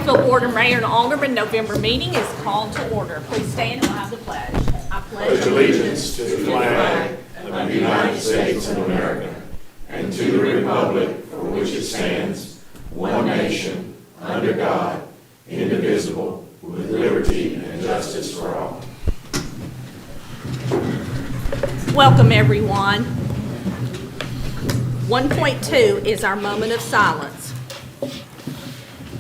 Springfield Board of Mayor and Aldermen November meeting is called to order. Please stand and have the pledge. I pledge allegiance to the flag of the United States of America and to the republic for which it stands, one nation, under God, indivisible, with liberty and justice for all. Welcome, everyone. 1.2 is our moment of silence.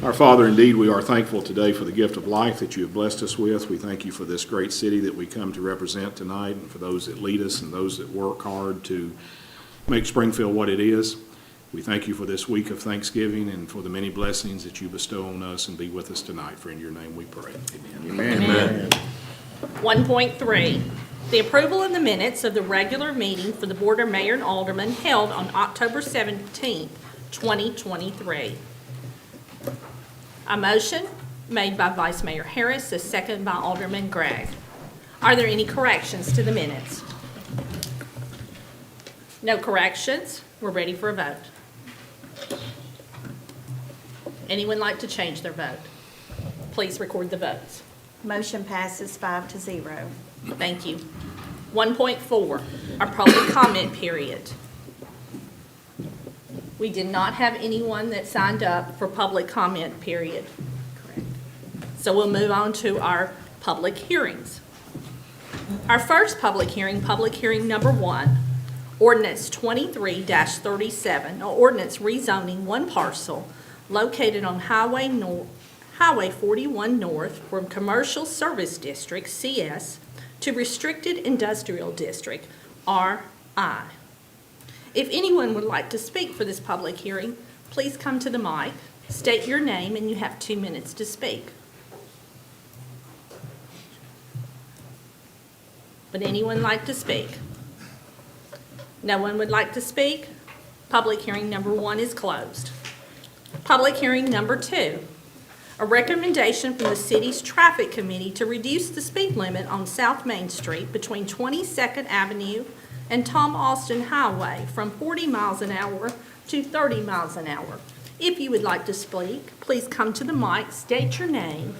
Our Father, indeed, we are thankful today for the gift of life that you have blessed us with. We thank you for this great city that we come to represent tonight, and for those that lead us and those that work hard to make Springfield what it is. We thank you for this week of Thanksgiving and for the many blessings that you bestow on us, and be with us tonight. For in your name we pray. Amen. Amen. 1.3, the approval of the minutes of the regular meeting for the Board of Mayor and Aldermen held on October 17th, 2023. A motion made by Vice Mayor Harris, a second by Alderman Gregg. Are there any corrections to the minutes? No corrections. We're ready for a vote. Anyone like to change their vote? Please record the votes. Motion passes 5-0. Thank you. 1.4, our public comment period. We did not have anyone that signed up for public comment period. Correct. So we'll move on to our public hearings. Our first public hearing number 1, ordinance 23-37, an ordinance rezoning one parcel located on Highway 41 North from Commercial Service District, CS, to Restricted Industrial District, RI. If anyone would like to speak for this public hearing, please come to the mic, state your name, and you have 2 minutes to speak. Would anyone like to speak? No one would like to speak? Public hearing number 1 is closed. Public hearing number 2, a recommendation from the city's traffic committee to reduce the speed limit on South Main Street between 22nd Avenue and Tom Austin Highway from 40 miles an hour to 30 miles an hour. If you would like to speak, please come to the mic, state your name.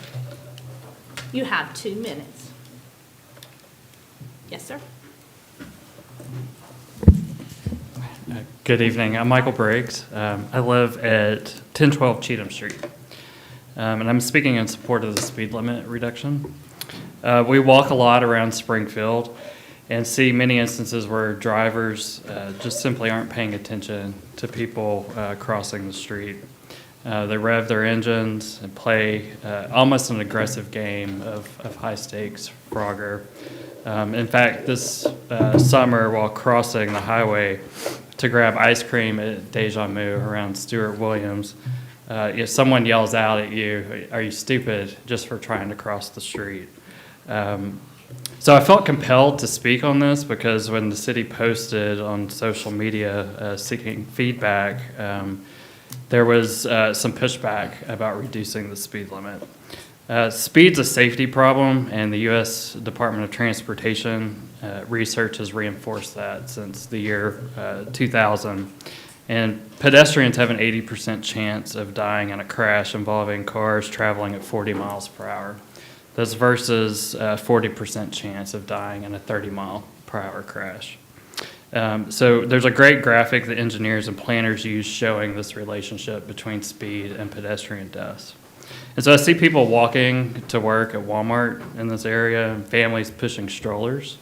You have 2 minutes. Yes, sir. Good evening. I'm Michael Briggs. I live at 1012 Cheatham Street, and I'm speaking in support of the speed limit reduction. We walk a lot around Springfield and see many instances where drivers just simply aren't paying attention to people crossing the street. They rev their engines and play almost an aggressive game of high-stakes Frogger. In fact, this summer, while crossing the highway to grab ice cream at Deja Mu around Stewart Williams, if someone yells out at you, "Are you stupid?" just for trying to cross the street. So I felt compelled to speak on this because when the city posted on social media seeking feedback, there was some pushback about reducing the speed limit. Speed's a safety problem, and the U.S. Department of Transportation research has reinforced that since the year 2000. And pedestrians have an 80% chance of dying in a crash involving cars traveling at 40 miles per hour. That's versus a 40% chance of dying in a 30-mile-per-hour crash. So there's a great graphic that engineers and planners use showing this relationship between speed and pedestrian deaths. And so I see people walking to work at Walmart in this area, and families pushing strollers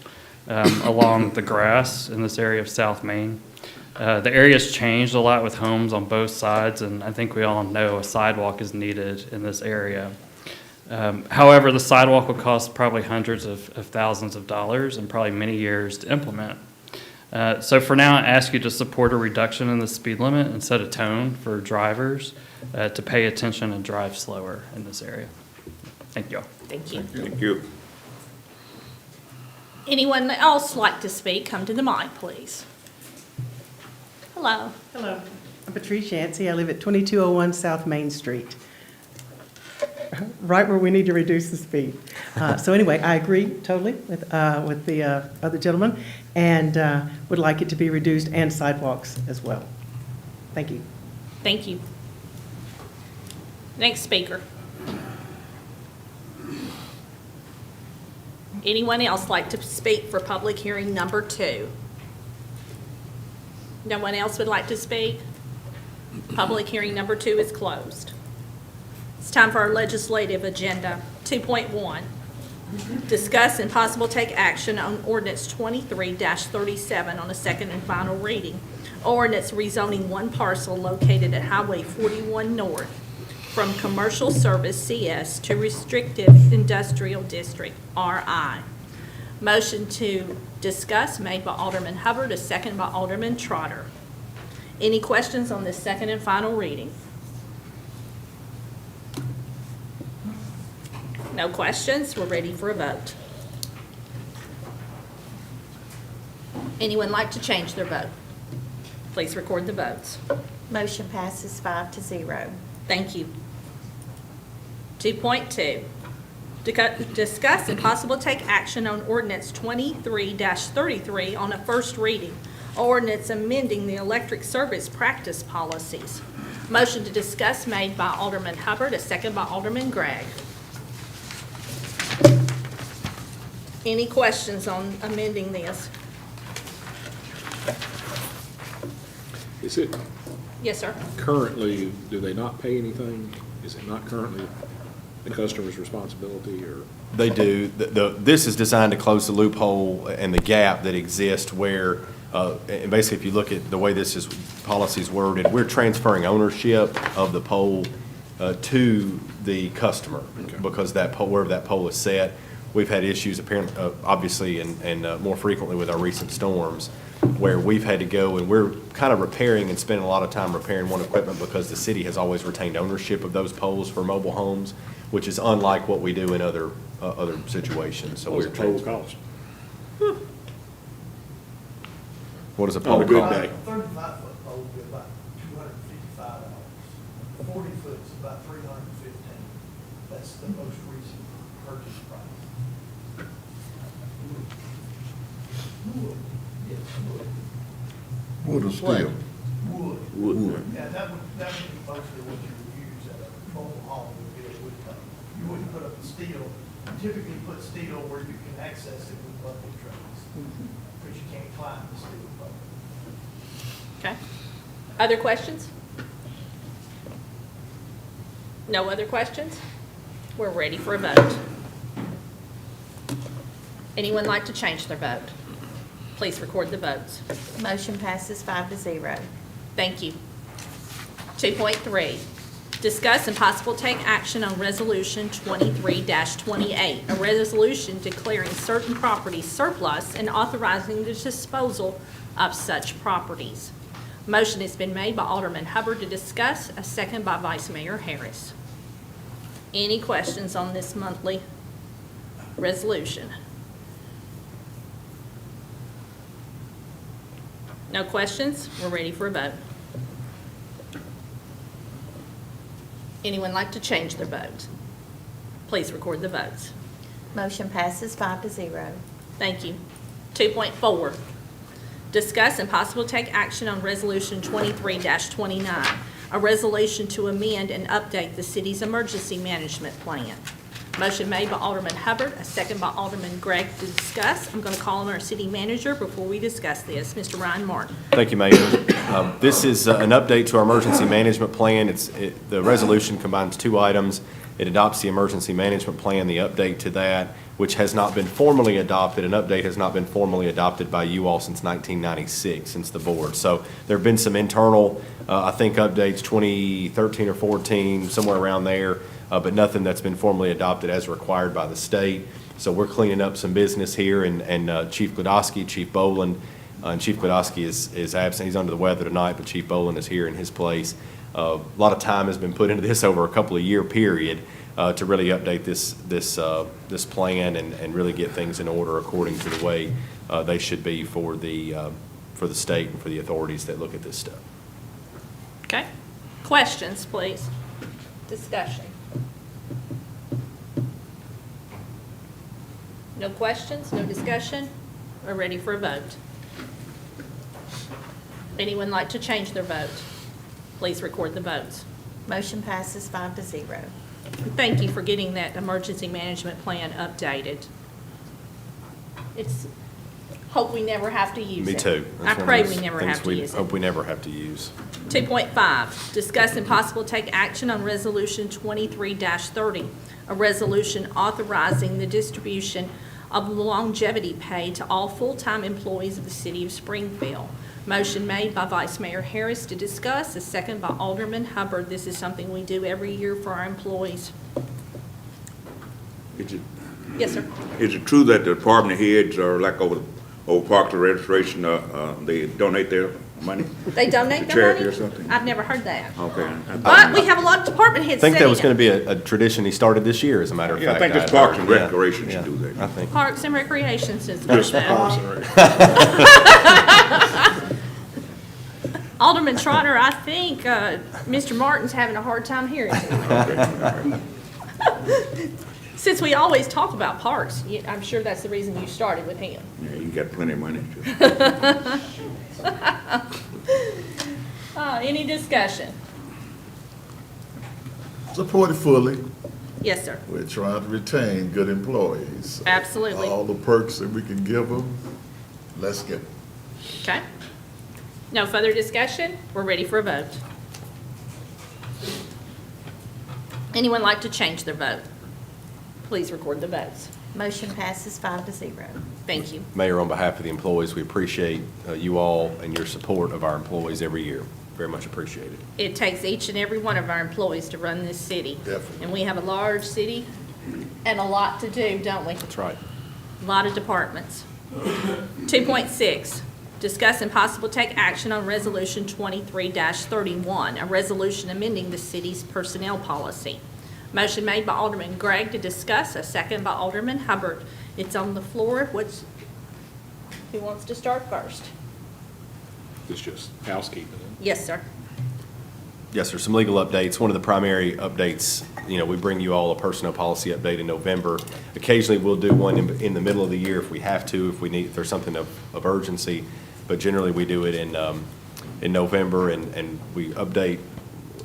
along the grass in this area of South Main. The area's changed a lot with homes on both sides, and I think we all know a sidewalk is needed in this area. However, the sidewalk will cost probably hundreds of thousands of dollars and probably many years to implement. So for now, I ask you to support a reduction in the speed limit and set a tone for drivers to pay attention and drive slower in this area. Thank you all. Thank you. Thank you. Anyone else like to speak, come to the mic, please. Hello. Hello, I'm Patrice Yancey. I live at 2201 South Main Street, right where we need to reduce the speed. So anyway, I agree totally with the other gentleman, and would like it to be reduced and sidewalks as well. Thank you. Thank you. Next speaker. Anyone else like to speak for public hearing number 2? No one else would like to speak? Public hearing number 2 is closed. It's time for our legislative agenda. 2.1, discuss and possible take action on ordinance 23-37 on a second and final reading. Ordinance rezoning one parcel located at Highway 41 North from Commercial Service CS to Restrictive Industrial District RI. Motion to discuss made by Alderman Hubbard, a second by Alderman Trotter. Any questions on this second and final reading? No questions? We're ready for a vote. Anyone like to change their vote? Please record the votes. Motion passes 5-0. Thank you. 2.2, discuss and possible take action on ordinance 23-33 on a first reading. Ordinance amending the electric service practice policies. Motion to discuss made by Alderman Hubbard, a second by Alderman Gregg. Any questions on amending this? Is it Yes, sir. currently, do they not pay anything? Is it not currently the customer's responsibility, or? They do. This is designed to close the loophole and the gap that exists where, and basically, if you look at the way policy's worded, we're transferring ownership of the pole to the customer. Okay. Because wherever that pole is set, we've had issues apparently, obviously, and more frequently with our recent storms, where we've had to go and we're kind of repairing and spending a lot of time repairing one equipment because the city has always retained ownership of those poles for mobile homes, which is unlike what we do in other situations. So What does we're a pole transferring. cost? What does a On pole a good cost? day. 35-foot pole would be about $255. 40 foot's about $315. That's the most recent purchase price. Wood, yes, wood. Wood or steel? Wood. Wood. Yeah, that would be mostly what you would use at a mobile home, would be a wood pole. You wouldn't put up the steel. You typically put steel where you can access it with bucket trucks, because you can't climb the steel pole. Okay. Other questions? No other questions? We're ready for a vote. Anyone like to change their vote? Please record the votes. Motion passes 5-0. Thank you. 2.3, discuss and possible take action on Resolution 23-28, a resolution declaring certain properties surplus and authorizing the disposal of such properties. Motion has been made by Alderman Hubbard to discuss, a second by Vice Mayor Harris. Any questions on this monthly resolution? No questions? We're ready for a vote. Anyone like to change their vote? Please record the votes. Motion passes 5-0. Thank you. 2.4, discuss and possible take action on Resolution 23-29, a resolution to amend and update the city's emergency management plan. Motion made by Alderman Hubbard, a second by Alderman Gregg to discuss. I'm going to call on our city manager before we discuss this. Mr. Ryan Martin. Thank you, Mayor. This is an update to our emergency management plan. The resolution combines two items. It adopts the emergency management plan, the update to that, which has not been formally adopted. An update has not been formally adopted by you all since 1996, since the board. So there have been some internal, I think, updates, 2013 or 14, somewhere around there, but nothing that's been formally adopted as required by the state. So we're cleaning up some business here, and Chief Glodowski, Chief Boland, and Chief Glodowski is absent. He's under the weather tonight, but Chief Boland is here in his place. A lot of time has been put into this over a couple of year period to really update this plan and really get things in order according to the way they should be for the state and for the authorities that look at this stuff. Okay. Questions, please. Discussion. No questions, no discussion? We're ready for a vote. Anyone like to change their vote? Please record the votes. Motion passes 5-0. Thank you for getting that emergency management plan updated. It's, hope we never have to use it. Me too. I That's one of pray those we never things have to we use it. Hope we never have to use. 2.5, discuss and possible take action on Resolution 23-30, a resolution authorizing the distribution of longevity pay to all full-time employees of the city of Springfield. Motion made by Vice Mayor Harris to discuss, a second by Alderman Hubbard. This is something we do every year for our employees. Is it, Yes, sir. is it true that the department heads are like over Parks and Registration, they donate their money? They donate To their charity money? or something? I've never heard that. Okay. But we have a lot of department I heads think that sitting was going in. to be a tradition he started this year, as a matter of Yeah, I fact. think this I'd Parks heard. and Yeah, Recreation should yeah, do that. I think. Parks and Recreation says Just that. Parks and Rec. Alderman Trotter, I think Mr. Martin's having a hard time hearing you. Since we always talk about parks, I'm sure that's the reason you started with him. Yeah, you got plenty of money too. Any discussion? Support it fully. Yes, sir. We're trying to retain good employees. Absolutely. All the perks that we can give them, let's give them. Okay. No further discussion? We're ready for a vote. Anyone like to change their vote? Please record the votes. Motion passes 5-0. Thank you. Mayor, on behalf of the employees, we appreciate you all and your support of our employees every year. Very much appreciated. It takes each and every one of our employees to run this city. Definitely. And we have a large city and a lot to do, don't we? That's right. A lot of departments. 2.6, discuss and possible take action on Resolution 23-31, a resolution amending the city's personnel policy. Motion made by Alderman Gregg to discuss, a second by Alderman Hubbard. It's on the floor. Who wants to start first? It's just housekeeping. Yes, sir. Yes, sir. Some legal updates. One of the primary updates, we bring you all a personnel policy update in November. Occasionally, we'll do one in the middle of the year if we have to, if there's something of urgency. But generally, we do it in November, and we update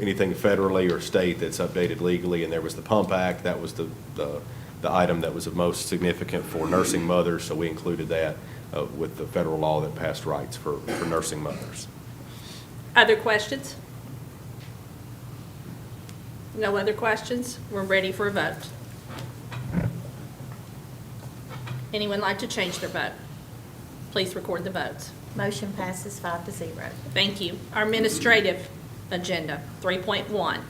anything federally or state that's updated legally. And there was the Pump Act. That was the item that was of most significant for nursing mothers, so we included that with the federal law that passed rights for nursing mothers. Other questions? No other questions? We're ready for a vote. Anyone like to change their vote? Please record the votes. Motion passes 5-0. Thank you. Our administrative agenda, 3.1.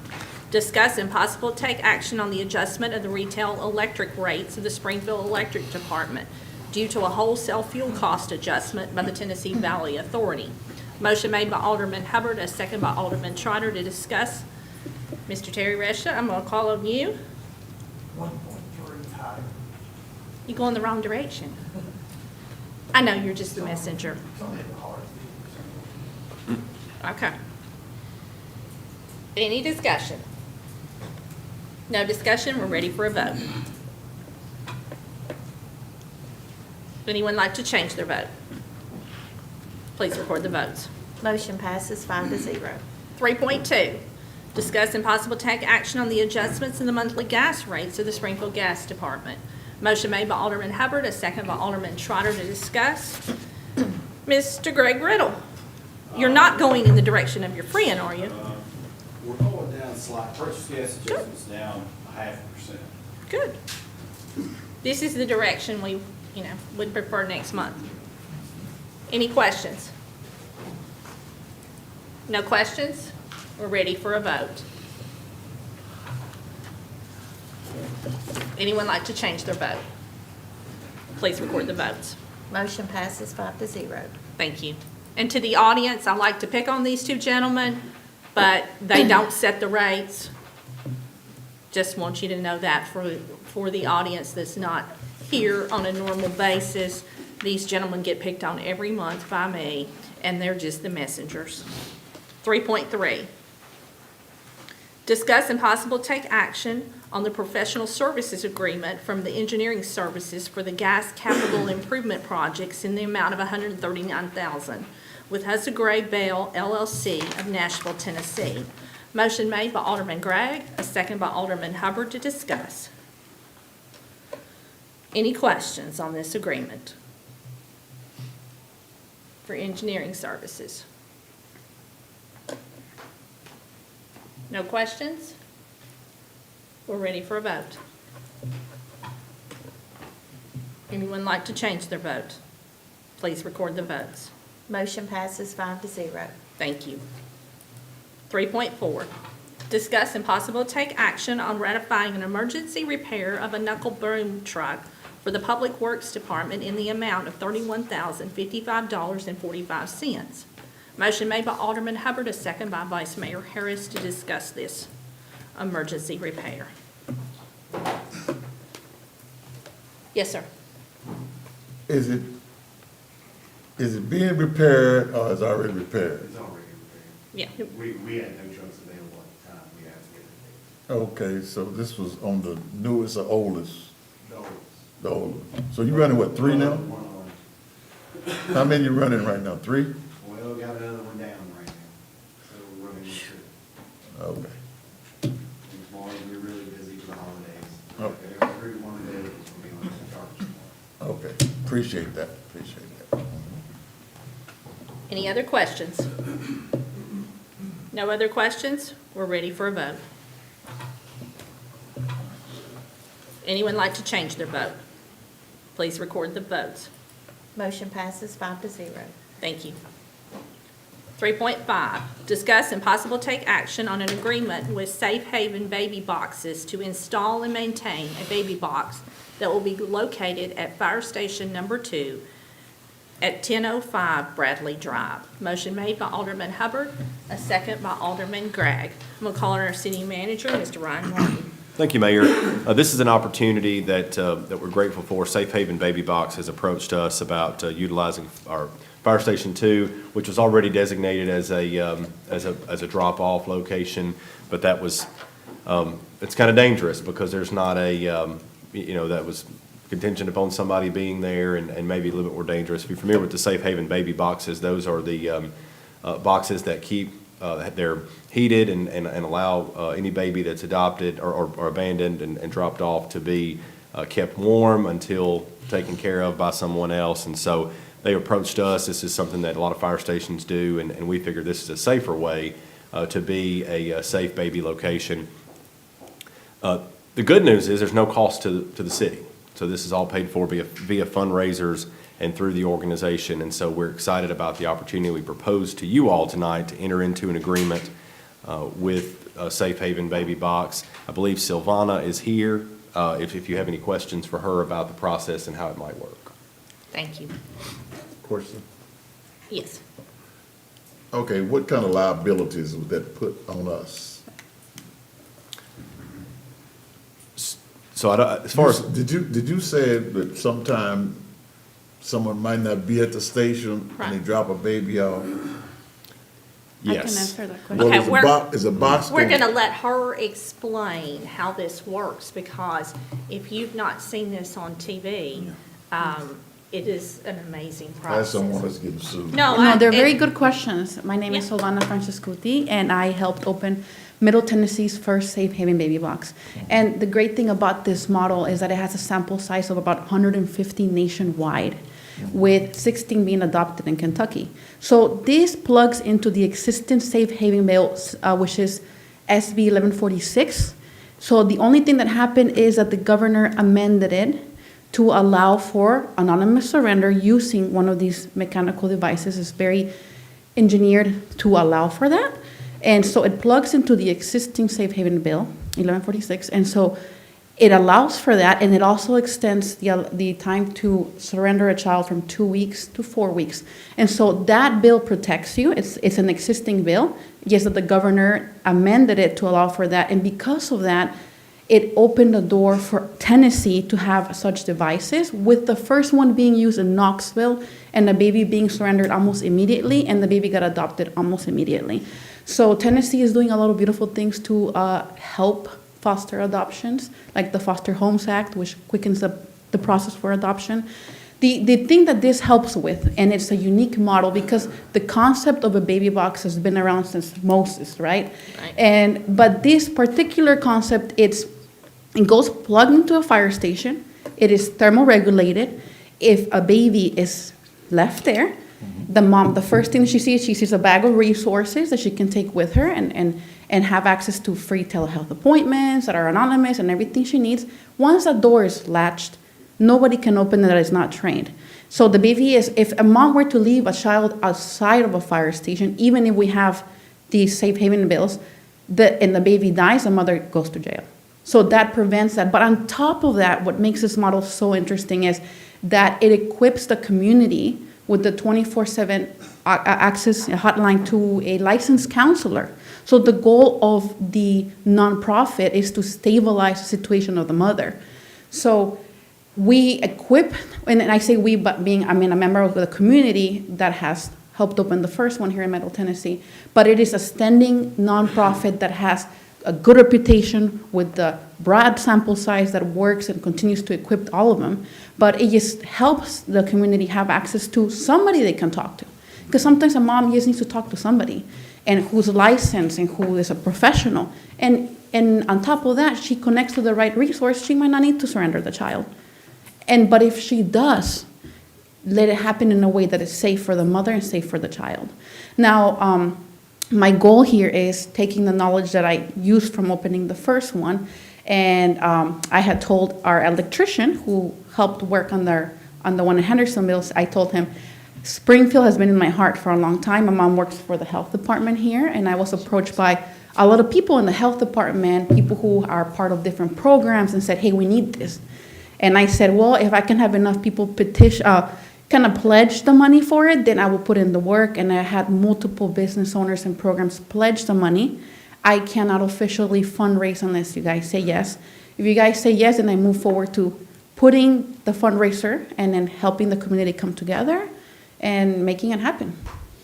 Discuss and possible take action on the adjustment of the retail electric rates of the Springfield Electric Department due to a wholesale fuel cost adjustment by the Tennessee Valley Authority. Motion made by Alderman Hubbard, a second by Alderman Trotter to discuss. Mr. Terry Resha, I'm going to call on you. 1.3 higher. You're going the wrong direction. I know, you're just the messenger. It's only the hard things. Okay. Any discussion? No discussion, we're ready for a vote. Anyone like to change their vote? Please record the votes. Motion passes 5-0. 3.2, discuss and possible take action on the adjustments in the monthly gas rates of the Springfield Gas Department. Motion made by Alderman Hubbard, a second by Alderman Trotter to discuss. Mr. Greg Riddle, you're not going in the direction of your friend, are you? We're going down slight, purchase gas adjustments down 0.5%. Good. This is the direction we, would prefer next month. Any questions? No questions? We're ready for a vote. Anyone like to change their vote? Please record the votes. Motion passes 5-0. Thank you. And to the audience, I like to pick on these two gentlemen, but they don't set the rates. Just want you to know that for the audience that's not here on a normal basis. These gentlemen get picked on every month by me, and they're just the messengers. 3.3, discuss and possible take action on the professional services agreement from the engineering services for the gas capital improvement projects in the amount of $139,000 with Hussa Gray Bell LLC of Nashville, Tennessee. Motion made by Alderman Gregg, a second by Alderman Hubbard to discuss. Any questions on this agreement? for engineering services. No questions? We're ready for a vote. Anyone like to change their vote? Please record the votes. Motion passes 5-0. Thank you. 3.4, discuss and possible take action on ratifying an emergency repair of a knuckle boom truck for the Public Works Department in the amount of $31,055.45. Motion made by Alderman Hubbard, a second by Vice Mayor Harris to discuss this emergency repair. Yes, sir. Is it being repaired or is it already repaired? It's already Yeah. repaired. We had no trucks available at the time, we had to get it Okay, so this was on the newest or oldest? fixed. The oldest. So you running what, 3 now? One on. How many you running right now, 3? Well, got another one down right now, so we're running with two. Okay. And tomorrow, we're really busy for the holidays. Oh. Every one of those will be on the charge tomorrow. Okay, appreciate that. Any other questions? No other questions? We're ready for a vote. Anyone like to change their vote? Please record the votes. Motion passes 5-0. Thank you. 3.5, discuss and possible take action on an agreement with Safe Haven Baby Boxes to install and maintain a baby box that will be located at Fire Station Number 2 at 1005 Bradley Drive. Motion made by Alderman Hubbard, a second by Alderman Gregg. I'm going to call on our city manager, Mr. Ryan Martin. Thank you, Mayor. This is an opportunity that we're grateful for. Safe Haven Baby Box has approached us about utilizing our Fire Station 2, which was already designated as a drop-off location, but that was, it's kind of dangerous because there's not a, that was contingent upon somebody being there and maybe a little bit more dangerous. If you're familiar with the Safe Haven Baby Boxes, those are the boxes that keep, they're heated and allow any baby that's adopted or abandoned and dropped off to be kept warm until taken care of by someone else. And so they approached us. This is something that a lot of fire stations do, and we figured this is a safer way to be a safe baby location. The good news is there's no cost to the city. So this is all paid for via fundraisers and through the organization. And so we're excited about the opportunity we propose to you all tonight to enter into an agreement with Safe Haven Baby Box. I believe Silvana is here if you have any questions for her about the process and how it might work. Thank you. Question? Yes. Okay, what kind of liabilities would that put on us? So as far as Did you say that sometime someone might not be at the station and they Right. drop a baby off? I can yes. answer that question. Well, Okay, is a box We're going to let her explain how this works, because if you've not seen this on TV, it is an amazing I process. don't want us getting sued. No, they're very good questions. My name is Yeah. Solana Francescuti, and I helped open Middle Tennessee's first Safe Haven Baby Box. And the great thing about this model is that it has a sample size of about 150 nationwide, with 16 being adopted in Kentucky. So this plugs into the existing Safe Haven bill, which is SB 1146. So the only thing that happened is that the governor amended it to allow for anonymous surrender using one of these mechanical devices. It's very engineered to allow for that. And so it plugs into the existing Safe Haven bill, 1146, and so it allows for that, and it also extends the time to surrender a child from 2 weeks to 4 weeks. And so that bill protects you. It's an existing bill. Yes, that the governor amended it to allow for that, and because of that, it opened the door for Tennessee to have such devices, with the first one being used in Knoxville, and the baby being surrendered almost immediately, and the baby got adopted almost immediately. So Tennessee is doing a lot of beautiful things to help foster adoptions, like the Foster Homes Act, which quickens the process for adoption. The thing that this helps with, and it's a unique model because the concept of a baby box has been around since Moses, right? But this particular concept, it goes plugged into a fire station. It is thermoregulated. If a baby is left there, The mom, the first thing she sees a bag of resources that she can take with her and have access to free telehealth appointments that are anonymous and everything she needs. Once the door is latched, nobody can open it that is not trained. So the baby is, if a mom were to leave a child outside of a fire station, even if we have these safe haven bills, and the baby dies, the mother goes to jail. So that prevents that. But on top of that, what makes this model so interesting is that it equips the community with the 24/7 access hotline to a licensed counselor. So the goal of the nonprofit is to stabilize the situation of the mother. So we equip, and I say we, but I'm a member of the community that has helped open the first one here in Middle Tennessee, but it is a standing nonprofit that has a good reputation with the broad sample size that works and continues to equip all of them. But it just helps the community have access to somebody they can talk to. Because sometimes a mom just needs to talk to somebody and who's licensed and who is a professional. And on top of that, she connects to the right resource, she might not need to surrender the child. But if she does, let it happen in a way that is safe for the mother and safe for the child. Now, my goal here is taking the knowledge that I used from opening the first one, and I had told our electrician who helped work on the one in Hendersonville, I told him, Springfield has been in my heart for a long time. My mom works for the health department here, and I was approached by a lot of people in the health department, people who are part of different programs, and said, hey, we need this. And I said, well, if I can have enough people kind of pledge the money for it, then I will put in the work. And I had multiple business owners and programs pledge the money. I cannot officially fundraise unless you guys say yes. If you guys say yes, then I move forward to putting the fundraiser and then helping the community come together and making it happen.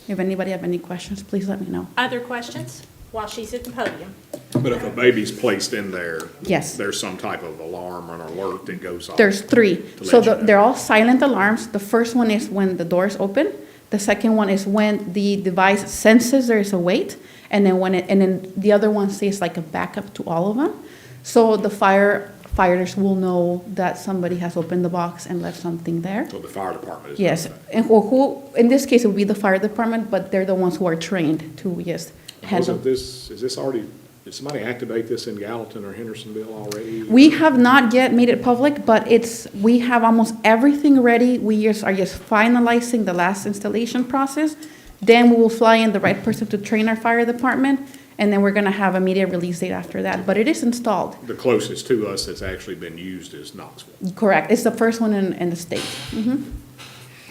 If anybody have any questions, please let me know. Other questions while she's at the podium? But if a baby's placed in there, Yes. there's some type of alarm or an alert that goes off. There's 3. To So let you know. they're all silent alarms. The first one is when the doors open. The second one is when the device senses there is a wait. And then the other one says like a backup to all of them. So the firefighters will know that somebody has opened the box and left something there. So the fire department is. Yes, doing that. and who, in this case, it would be the fire department, but they're the ones who are trained to, yes, handle. Did somebody activate this in Gallatin or Hendersonville already? We have not yet made it public, but we have almost everything ready. We are just finalizing the last installation process. Then we will fly in the right person to train our fire department, and then we're gonna have a media release date after that, but it is installed. The closest to us that's actually been used is Knoxville. Correct, it's the first one in the state.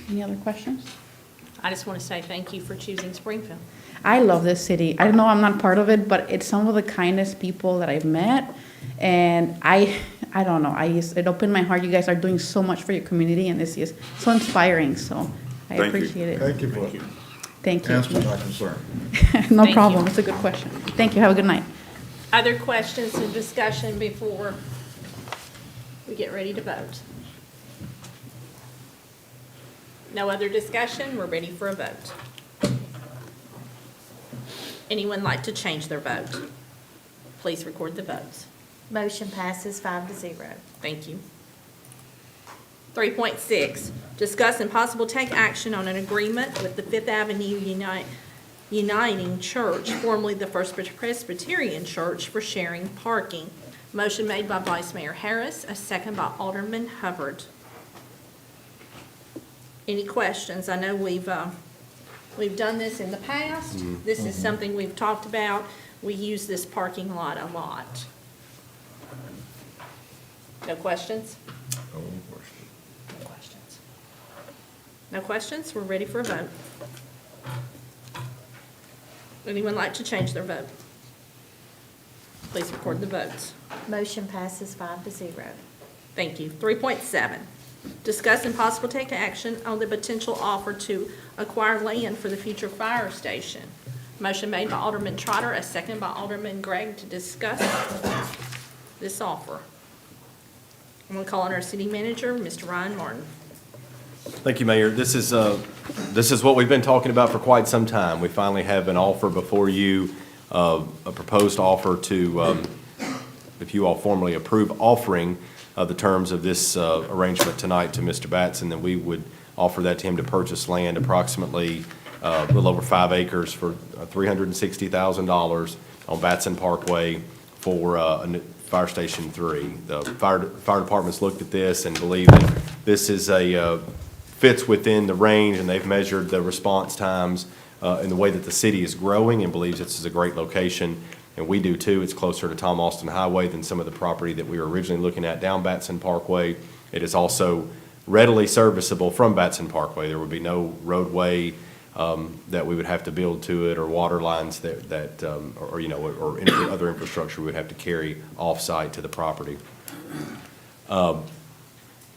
Any other questions? I just want to say thank you for choosing Springfield. I love this city. I know I'm not part of it, but it's some of the kindest people that I've met. And I don't know, it opened my heart. You guys are doing so much for your community, and this is so inspiring, so I Thank you. appreciate it. Thank you for Thank you. answering my concern. No Thank problem, you. it's a good question. Thank you, have a good night. Other questions and discussion before we get ready to vote? No other discussion, we're ready for a vote. Anyone like to change their vote? Please record the votes. Motion passes 5-0. Thank you. 3.6, discuss and possible take action on an agreement with the Fifth Avenue Uniting Church, formerly the First Presbyterian Church, for sharing parking. Motion made by Vice Mayor Harris, a second by Alderman Hubbard. Any questions? I know we've done this in the past. This is something we've talked about. We use this parking lot a lot. No questions? No questions. No questions? We're ready for a vote. Anyone like to change their vote? Please record the votes. Motion passes 5-0. Thank you. 3.7, discuss and possible take action on the potential offer to acquire land for the future fire station. Motion made by Alderman Trotter, a second by Alderman Gregg to discuss this offer. I'm going to call on our city manager, Mr. Ryan Martin. Thank you, Mayor. This is what we've been talking about for quite some time. We finally have an offer before you, a proposed offer to, if you all formally approve, offering the terms of this arrangement tonight to Mr. Batson, then we would offered that to him to purchase land approximately a little over 5 acres for $360,000 on Batson Parkway for Fire Station 3. The fire department's looked at this and believe that this is fits within the range, and they've measured the response times in the way that the city is growing and believes this is a great location. And we do too. It's closer to Tom Austin Highway than some of the property that we were originally looking at down Batson Parkway. It is also readily serviceable from Batson Parkway. There would be no roadway that we would have to build to it, or water lines or any other infrastructure we would have to carry off-site to the property.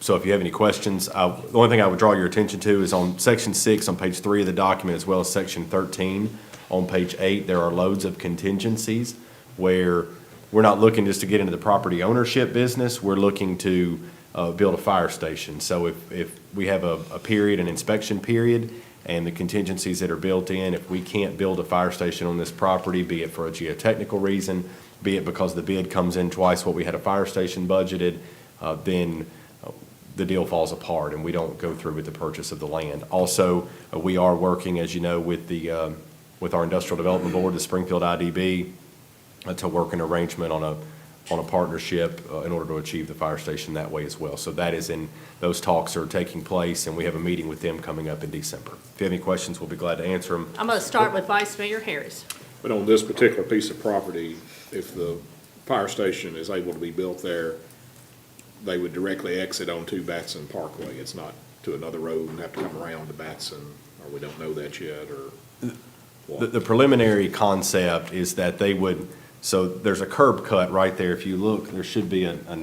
So if you have any questions, the only thing I would draw your attention to is on section 6 on page 3 of the document, as well as section 13 on page 8, there are loads of contingencies where we're not looking just to get into the property ownership business, we're looking to build a fire station. So if we have a period, an inspection period, and the contingencies that are built in, if we can't build a fire station on this property, be it for a geotechnical reason, be it because the bid comes in twice what we had a fire station budgeted, then the deal falls apart and we don't go through with the purchase of the land. Also, we are working, as you know, with our Industrial Development Board, the Springfield IDB, to work an arrangement on a partnership in order to achieve the fire station that way as well. So those talks are taking place, and we have a meeting with them coming up in December. If you have any questions, we'll be glad to answer them. I'm going to start with Vice Mayor Harris. But on this particular piece of property, if the fire station is able to be built there, they would directly exit onto Batson Parkway. It's not to another road and have to come around to Batson, or we don't know that yet, or what? The preliminary concept is that they would, so there's a curb cut right there. If you look, there should be on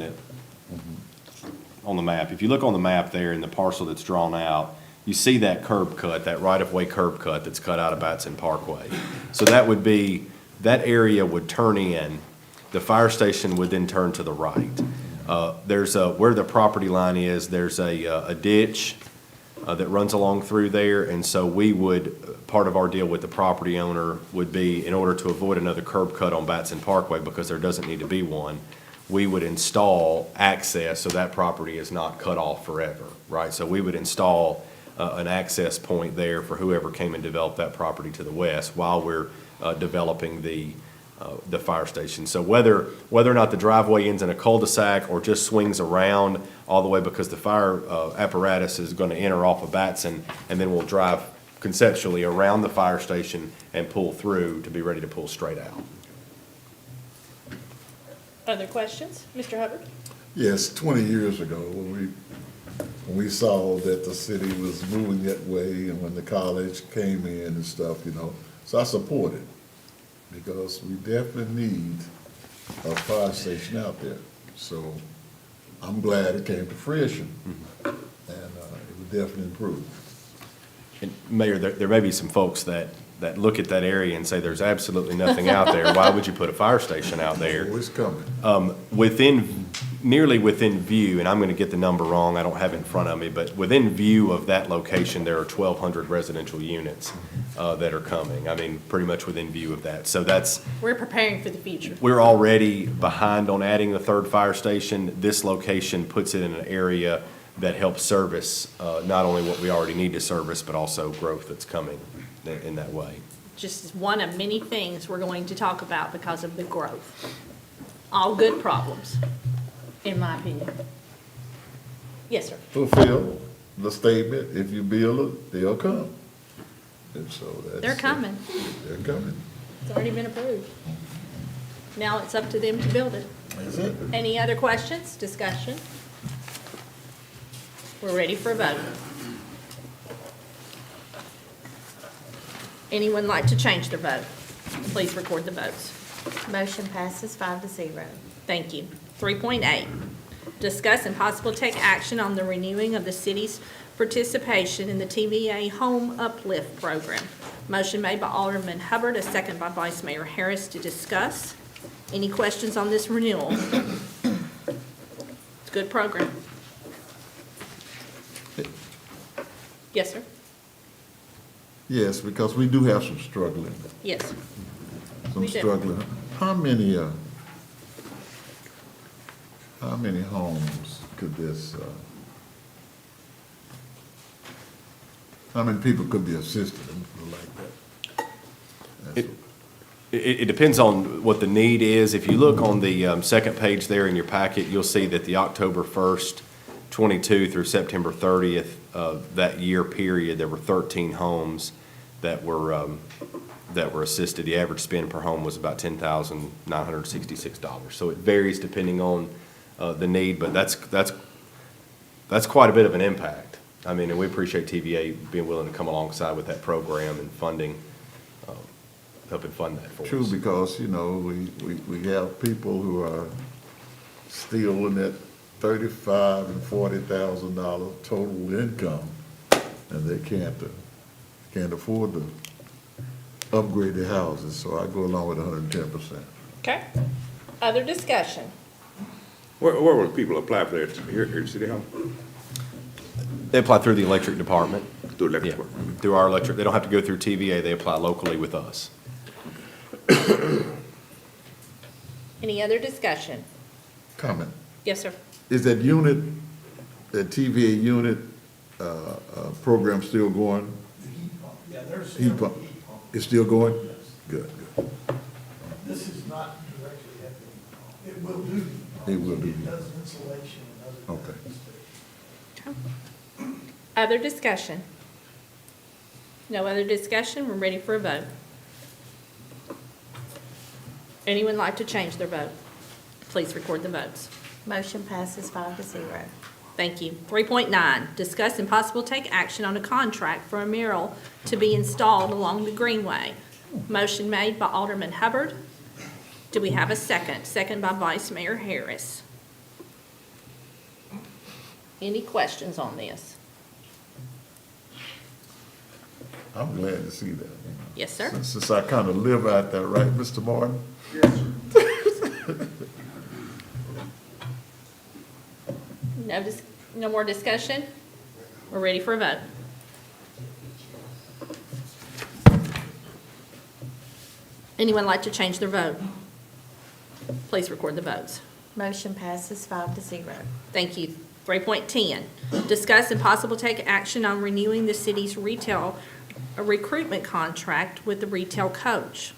the map. If you look on the map there in the parcel that's drawn out, you see that curb cut, that right-of-way curb cut that's cut out of Batson Parkway. So that area would turn in. The fire station would then turn to the right. Where the property line is, there's a ditch that runs along through there, and so part of our deal with the property owner would be, in order to avoid another curb cut on Batson Parkway, because there doesn't need to be one, we would install access so that property is not cut off forever, right? So we would install an access point there for whoever came and developed that property to the west while we're developing the fire station. So whether or not the driveway ends in a cul-de-sac or just swings around all the way, because the fire apparatus is going to enter off of Batson, and then we'll drive conceptually around the fire station and pull through to be ready to pull straight out. Other questions? Mr. Hubbard? Yes, 20 years ago, when we saw that the city was moving that way, and when the college came in and stuff, so I support it, because we definitely need a fire station out there. So I'm glad it came to fruition, and it would definitely improve. And Mayor, there may be some folks that look at that area and say there's absolutely nothing out there. Why would you put a fire station out there? Always coming. Nearly within view, and I'm going to get the number wrong, I don't have it in front of me, but within view of that location, there are 1,200 residential units that are coming. I mean, pretty much within view of that. So We're preparing for the future. we're already behind on adding the third fire station. This location puts it in an area that helps service not only what we already need to service, but also growth that's coming in that way. Just one of many things we're going to talk about because of the growth. All good problems, in my opinion. Yes, sir. Fulfill the statement, if you build it, they'll come. And so that's. They're coming. They're coming. It's already been approved. Now it's up to them to build it. That's it. Any other questions, discussion? We're ready for a vote. Anyone like to change their vote? Please record the votes. Motion passes 5-0. Thank you. 3.8, discuss and possible take action on the renewing of the city's participation in the TVA Home Uplift Program. Motion made by Alderman Hubbard, a second by Vice Mayor Harris to discuss. Any questions on this renewal? It's a good program. Yes, sir. Yes, because we do have some struggling. Yes. Some We do. struggling. How many homes could this How many people could be assisted like that? That's- It depends on what the need is. If you look on the second page there in your packet, you'll see that the October 1st, 22 through September 30th of that year period, there were 13 homes that were assisted. The average spend per home was about $10,966. So it varies depending on the need, but that's quite a bit of an impact. I mean, and we appreciate TVA being willing to come alongside with that program and funding, helping fund that for us. True, because, you know, we have people who are still in that $35,000 and $40,000 total income, and they can't afford to upgrade their houses, so I go along with 110%. Okay. Other discussion? Where will people apply for that, here at City Hall? They apply through the electric department. Through electric Yeah, department? through our electric, they don't have to go through TVA, they apply locally with us. Any other discussion? Comment. Yes, sir. Is that unit, that TVA unit, program still going? The heat pump, yeah, there's Heat several pump. heat pumps. It's still going? Yes. Good, good. This is not directly at the heat pump. It will do heat pumps. It will do It heat does insulation and other Okay. things too. Other discussion? No other discussion? We're ready for a vote. Anyone like to change their vote? Please record the votes. Motion passes 5-0. Thank you. 3.9, discuss and possible take action on a contract for a mural to be installed along the Greenway. Motion made by Alderman Hubbard. Do we have a second? Second by Vice Mayor Harris. Any questions on this? I'm glad to see that. Yes, sir. Since I kind of live out there, right, Mr. Martin? No more discussion? We're ready for a vote. Anyone like to change their vote? Please record the votes. Motion passes 5-0. Thank you. 3.10, discuss and possible take action on renewing the city's retail recruitment contract with the retail coach.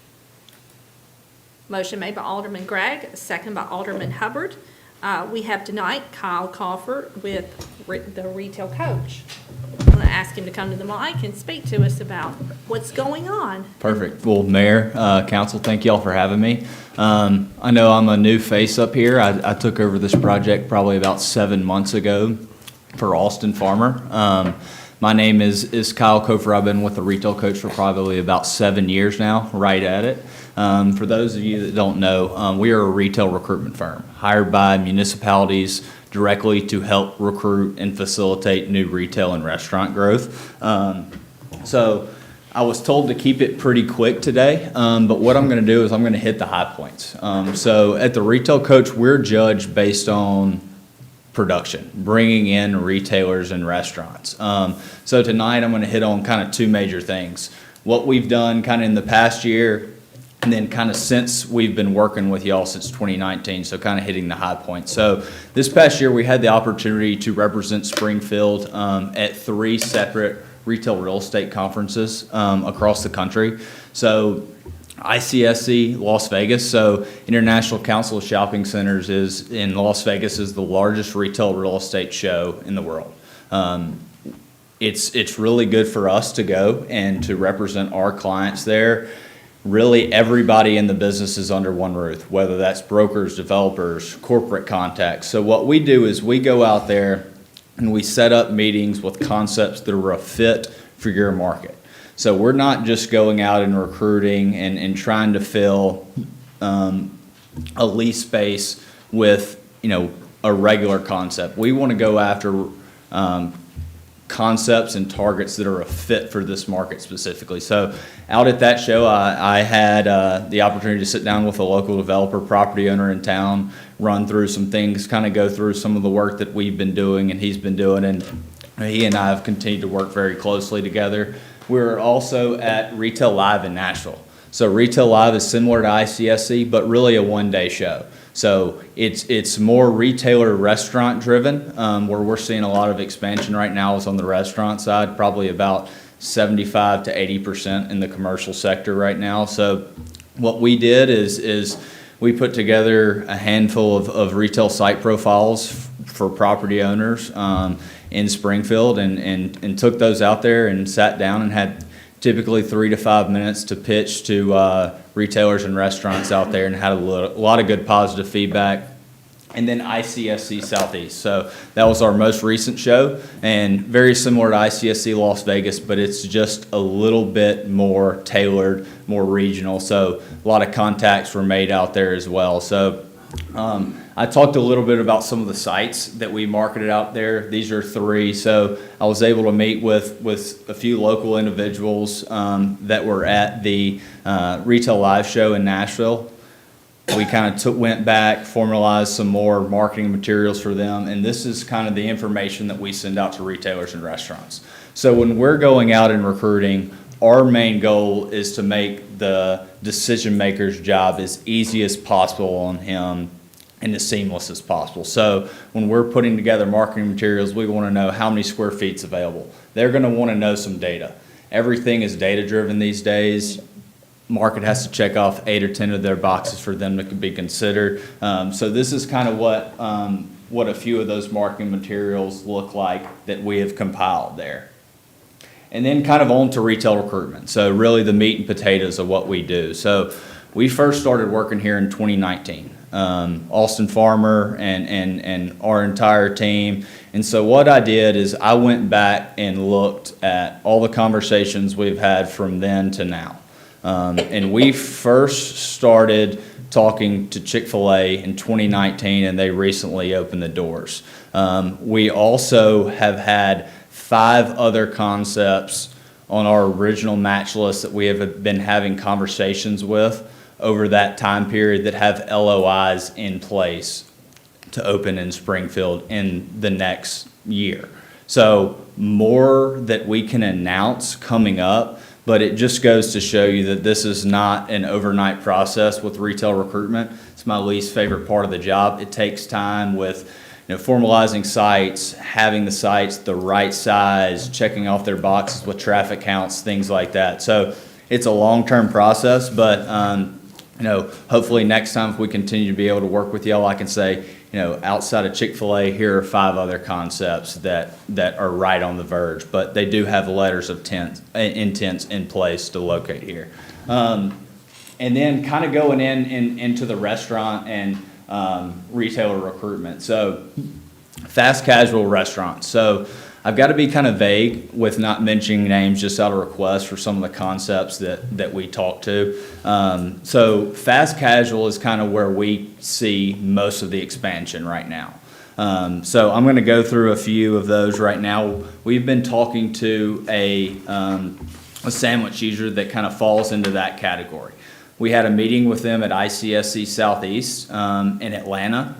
Motion made by Alderman Gregg, second by Alderman Hubbard. We have tonight Kyle Crawford with the retail coach. I'm going to ask him to come to the mic and speak to us about what's going on. Perfect. Well, Mayor, Council, thank y'all for having me. I know I'm a new face up here. I took over this project probably about 7 months ago for Austin Farmer. My name is Kyle Cofer. I've been with the retail coach for probably about 7 years now, right at it. For those of you that don't know, we are a retail recruitment firm hired by municipalities directly to help recruit and facilitate new retail and restaurant growth. So I was told to keep it pretty quick today, but what I'm going to do is I'm going to hit the high points. So at the retail coach, we're judged based on production, bringing in retailers and restaurants. So tonight I'm going to hit on kind of two major things. What we've done kind of in the past year, and then kind of since we've been working with y'all since 2019, so kind of hitting the high points. So this past year we had the opportunity to represent Springfield at 3 separate retail real estate conferences across the country. So ICSC Las Vegas, so International Council of Shopping Centers is in Las Vegas, is the largest retail real estate show in the world. It's really good for us to go and to represent our clients there. Really everybody in the business is under one roof, whether that's brokers, developers, corporate contacts. So what we do is we go out there and we set up meetings with concepts that are a fit for your market. So we're not just going out and recruiting and trying to fill a lease space with, a regular concept. We want to go after concepts and targets that are a fit for this market specifically. So out at that show, I had the opportunity to sit down with a local developer, property owner in town, run through some things, kind of go through some of the work that we've been doing and he's been doing, and he and I have continued to work very closely together. We're also at Retail Live in Nashville. So Retail Live is similar to ICSC, but really a one-day show. So it's more retailer restaurant driven, where we're seeing a lot of expansion right now is on the restaurant side, probably about 75 to 80% in the commercial sector right now. So what we did is we put together a handful of retail site profiles for property owners in Springfield and took those out there and sat down and had typically 3 to 5 minutes to pitch to retailers and restaurants out there, and had a lot of good positive feedback. And then ICSC Southeast. So that was our most recent show, and very similar to ICSC Las Vegas, but it's just a little bit more tailored, more regional. So a lot of contacts were made out there as well. So I talked a little bit about some of the sites that we marketed out there. These are 3. So I was able to meet with a few local individuals that were at the Retail Live show in Nashville. We kind of went back, formalized some more marketing materials for them, and this is kind of the information that we send out to retailers and restaurants. So when we're going out and recruiting, our main goal is to make the decision maker's job as easy as possible on him and as seamless as possible. So when we're putting together marketing materials, we want to know how many square feet's available. They're going to want to know some data. Everything is data-driven these days. Market has to check off 8 or 10 of their boxes for them to be considered. So this is kind of what a few of those marketing materials look like that we have compiled there. And then kind of on to retail recruitment. So really the meat and potatoes of what we do. So we first started working here in 2019. Austin Farmer and our entire team. And so what I did is I went back and looked at all the conversations we've had from then to now. And we first started talking to Chick-fil-A in 2019, and they recently opened the doors. We also have had 5 other concepts on our original match list that we have been having conversations with over that time period that have LOIs in place to open in Springfield in the next year. So more that we can announce coming up. But it just goes to show you that this is not an overnight process with retail recruitment. It's my least favorite part of the job. It takes time with formalizing sites, having the sites the right size, checking off their boxes with traffic counts, things like that. So it's a long-term process, but hopefully next time if we continue to be able to work with y'all, I can say, outside of Chick-fil-A, here are 5 other concepts that are right on the verge, but they do have letters of intents in place to locate here. And then kind of going into the restaurant and retailer recruitment. So fast casual restaurants. So I've got to be kind of vague with not mentioning names just out of request for some of the concepts that we talk to. So fast casual is kind of where we see most of the expansion right now. So I'm going to go through a few of those right now. We've been talking to a sandwich user that kind of falls into that category. We had a meeting with them at ICSC Southeast in Atlanta.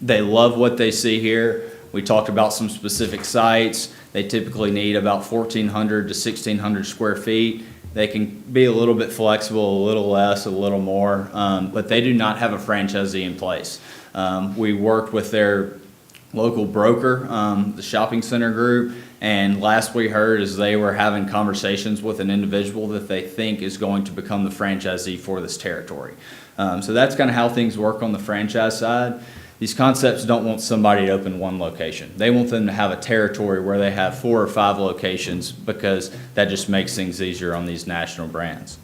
They love what they see here. We talked about some specific sites. They typically need about 1,400 to 1,600 square feet. They can be a little bit flexible, a little less, a little more, but they do not have a franchisee in place. We worked with their local broker, the shopping center group, and last we heard is they were having conversations with an individual that they think is going to become the franchisee for this territory. So that's kind of how things work on the franchise side. These concepts don't want somebody to open one location. They want them to have a territory where they have 4 or 5 locations because that just makes things easier on these national brands.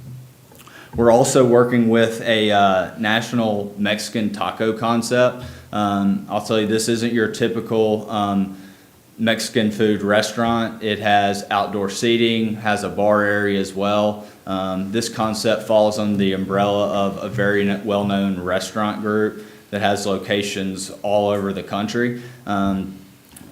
We're also working with a national Mexican taco concept. I'll tell you, this isn't your typical Mexican food restaurant. It has outdoor seating, has a bar area as well. This concept falls under the umbrella of a very well-known restaurant group that has locations all over the country. I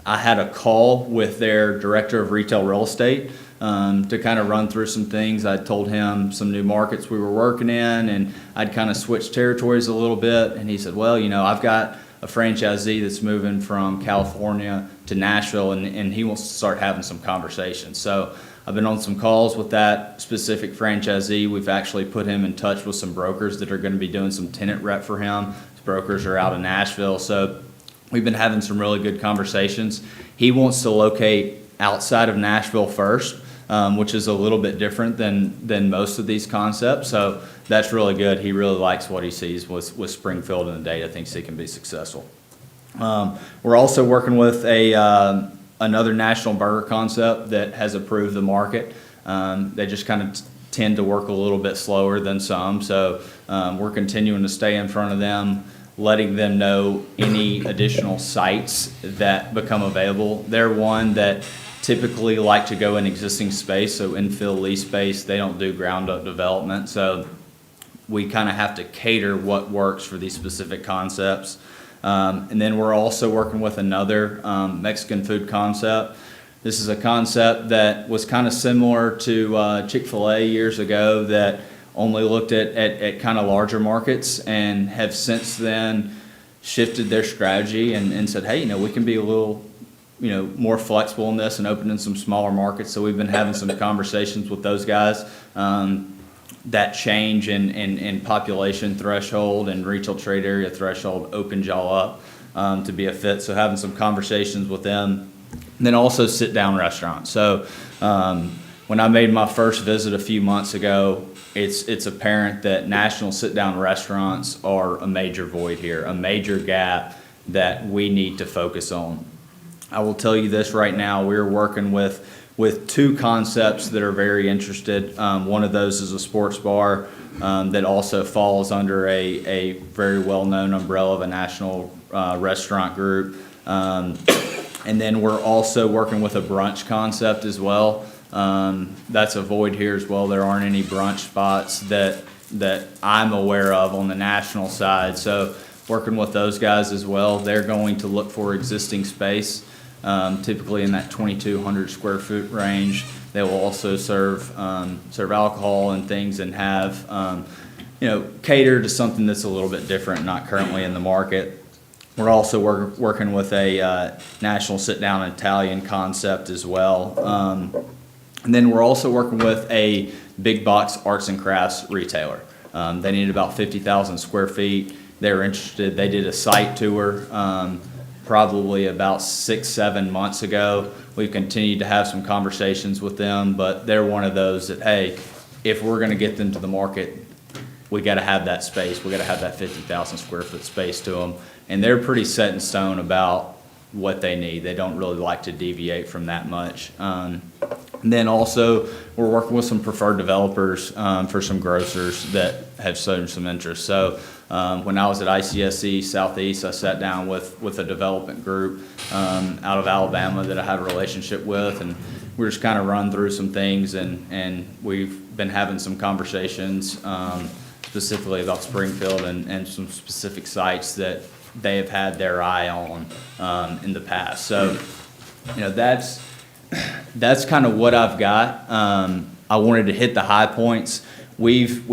had a call with their director of retail real estate to kind of run through some things. I told him some new markets we were working in, and I'd kind of switched territories a little bit. And he said, well, I've got a franchisee that's moving from California to Nashville, and he wants to start having some conversations. So I've been on some calls with that specific franchisee. We've actually put him in touch with some brokers that are going to be doing some tenant rep for him. Brokers are out in Nashville, so we've been having some really good conversations. He wants to locate outside of Nashville first, which is a little bit different than most of these concepts. So that's really good. He really likes what he sees with Springfield and the data, thinks he can be successful. We're also working with another national burger concept that has approved the market. They just kind of tend to work a little bit slower than some, so we're continuing to stay in front of them, letting them know any additional sites that become available. They're one that typically like to go in existing space, so infill lease space. They don't do ground up development, so we kind of have to cater what works for these specific concepts. And then we're also working with another Mexican food concept. This is a concept that was kind of similar to Chick-fil-A years ago, that only looked at kind of larger markets, and have since then shifted their strategy and said, hey, we can be a little more flexible in this and open in some smaller markets. So we've been having some conversations with those guys. That change in population threshold and retail trade area threshold opened y'all up to be a fit. So having some conversations with them. And then also sit-down restaurants. So when I made my first visit a few months ago, it's apparent that national sit-down restaurants are a major void here, a major gap that we need to focus on. I will tell you this right now, we're working with two concepts that are very interested. One of those is a sports bar that also falls under a very well-known umbrella of a national restaurant group. And then we're also working with a brunch concept as well. That's a void here as well. There aren't any brunch spots that I'm aware of on the national side. So working with those guys as well, they're going to look for existing space, typically in that 2,200 square foot range. They will also serve alcohol and things, and have cater to something that's a little bit different, not currently in the market. We're also working with a national sit-down Italian concept as well. And then we're also working with a big box arts and crafts retailer. They needed about 50,000 square feet. They were interested. They did a site tour probably about 6-7 months ago. We've continued to have some conversations with them, but they're one of those that, hey, if we're going to get them to the market, we got to have that space. We got to have that 50,000 square foot space to them. And they're pretty set in stone about what they need. They don't really like to deviate from that much. And then also, we're working with some preferred developers for some grocers that have shown some interest. So when I was at ICSC Southeast, I sat down with a development group out of Alabama that I had a relationship with, and we're just kind of run through some things, and we've been having some conversations specifically about Springfield and some specific sites that they have had their eye on in the past. So, that's kind of what I've got. I wanted to hit the high points. We've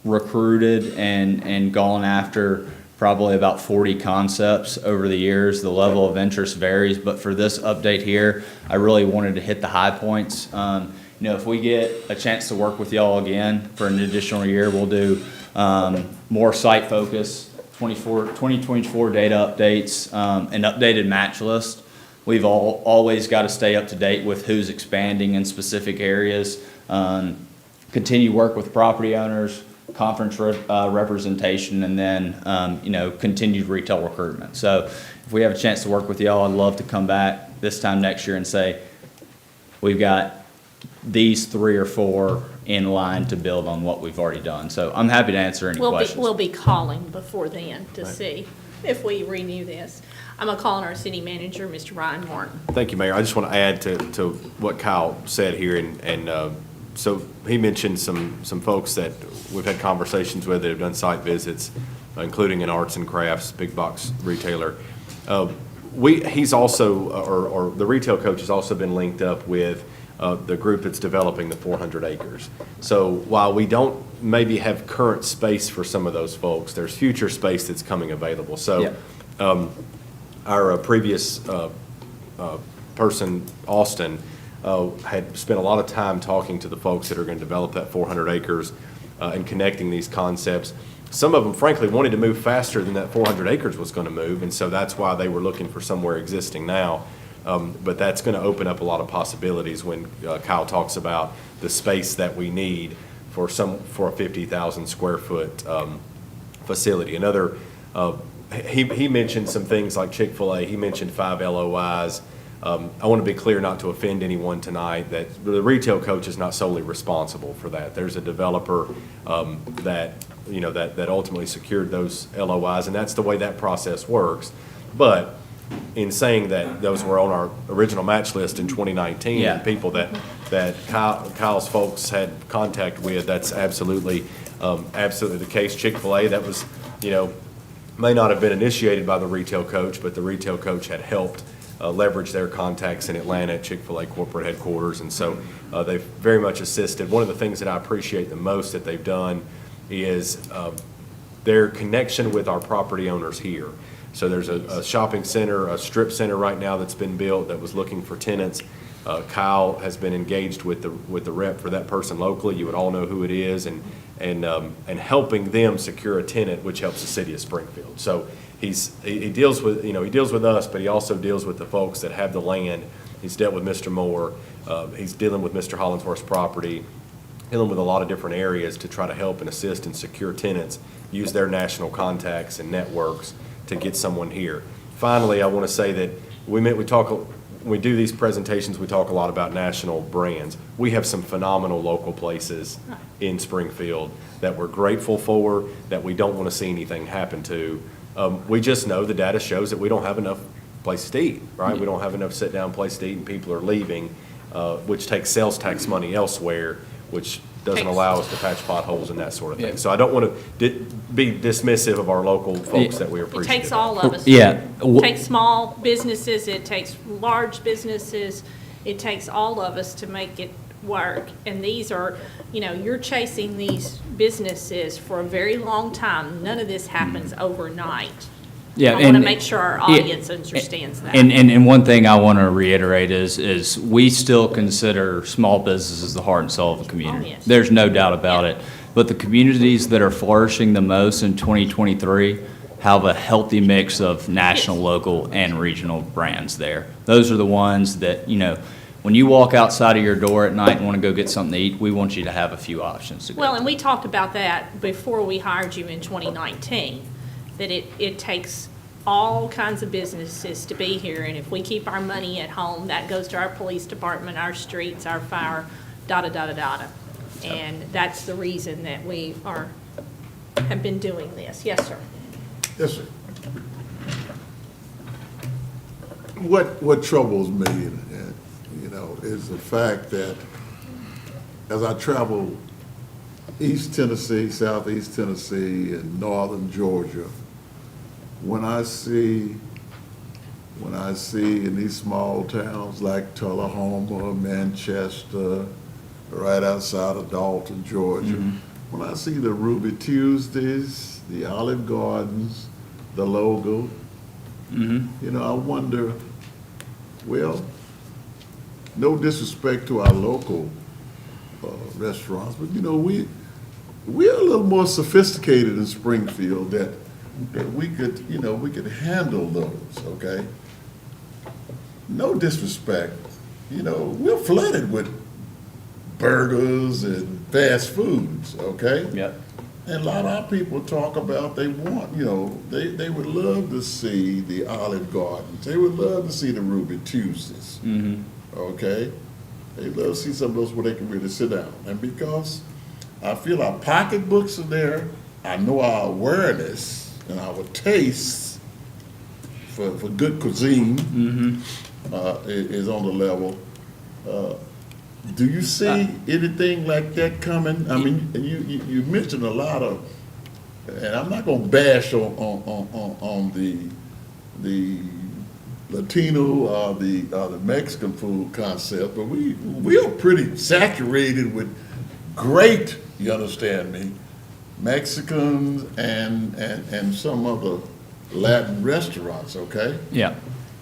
recruited and gone after probably about 40 concepts over the years. The level of interest varies, but for this update here, I really wanted to hit the high points. If we get a chance to work with y'all again for an additional year, we'll do more site focus, 2024 data updates, an updated match list. We've always got to stay up to date with who's expanding in specific areas. Continue work with property owners, conference representation, and then continued retail recruitment. So if we have a chance to work with y'all, I'd love to come back this time next year and say, we've got these 3 or 4 in line to build on what we've already done. So I'm happy to answer any questions. We'll be calling before then to see if we renew this. I'm going to call on our city manager, Mr. Ryan Martin. Thank you, Mayor. I just want to add to what Kyle said here, and so he mentioned some folks that we've had conversations with that have done site visits, including an arts and crafts big box retailer. He's also, or the retail coach has also been linked up with the group that's developing the 400 acres. So while we don't maybe have current space for some of those folks, there's future space that's coming available. So our previous person, Austin, had spent a lot of time talking to the folks that are going to develop that 400 acres and connecting these concepts. Some of them, frankly, wanted to move faster than that 400 acres was going to move, and so that's why they were looking for somewhere existing now. But that's going to open up a lot of possibilities when Kyle talks about the space that we need for a 50,000 square foot facility. Another, he mentioned some things like Chick-fil-A. He mentioned 5 LOIs. I want to be clear, not to offend anyone tonight, that the retail coach is not solely responsible for that. There's a developer that ultimately secured those LOIs, and that's the way that process works. But in saying that those were on our original match list in 2019, Yeah. and people that Kyle's folks had contact with, that's absolutely the case. Chick-fil-A, that was, may not have been initiated by the retail coach, but the retail coach had helped leverage their contacts in Atlanta at Chick-fil-A corporate headquarters, and so they've very much assisted. One of the things that I appreciate the most that they've done is their connection with our property owners here. So there's a shopping center, a strip center right now that's been built that was looking for tenants. Kyle has been engaged with the rep for that person locally. You would all know who it is, and helping them secure a tenant, which helps the city of Springfield. So he deals with us, but he also deals with the folks that have the land. He's dealt with Mr. Moore. He's dealing with Mr. Hollingsworth's property, dealing with a lot of different areas to try to help and assist and secure tenants, use their national contacts and networks to get someone here. Finally, I want to say that when we do these presentations, we talk a lot about national brands. We have some phenomenal local places in Springfield that we're grateful for, that we don't want to see anything happen to. We just know the data shows that we don't have enough places to eat, right? We don't have enough sit-down places to eat, and people are leaving, which takes sales tax money elsewhere, which doesn't allow us to patch potholes and that sort of thing. So I don't want to be dismissive of our local folks that we appreciate. It takes all of us. Yeah. It takes small businesses, it takes large businesses, it takes all of us to make it work. And these are, you're chasing these businesses for a very long time. None of this happens overnight. Yeah, I want to make sure our audience understands that. And one thing I want to reiterate is we still consider small businesses the heart and soul of the community. Oh, yes. There's no doubt about it. But the communities that are flourishing the most in 2023 have a healthy mix of national, local, and regional brands there. Those are the ones that, when you walk outside of your door at night and want to go get something to eat, we want you to have a few options to go. Well, and we talked about that before we hired you in 2019, that it takes all kinds of businesses to be here, and if we keep our money at home, that goes to our police department, our streets, our fire, da-da-da-da-da. And that's the reason that we have been doing this. Yes, sir. Yes, sir. What troubles me, is the fact that as I travel East Tennessee, Southeast Tennessee, and Northern Georgia, when I see in these small towns like Tullahoma, Manchester, right outside of Dalton, Georgia, when I see the Ruby Tuesdays, the Olive Gardens, the logo, I wonder, well, no disrespect to our local restaurants, but we're a little more sophisticated in Springfield that we could handle those, okay? No disrespect, we're flooded with burgers and fast foods, okay? Yep. And a lot of our people talk about they want, they would love to see the Olive Gardens. They would love to see the Ruby Tuesdays, okay? They love to see some of those where they can really sit down. And because I feel our pocketbooks are there, I know our awareness and our taste for good cuisine is on the level. Do you see anything like that coming? I mean, you mentioned a lot of, and I'm not going to bash on the Latino or the Mexican food concept, but we are pretty saturated with great, you understand me, Mexicans and some other Latin restaurants, okay? Yeah.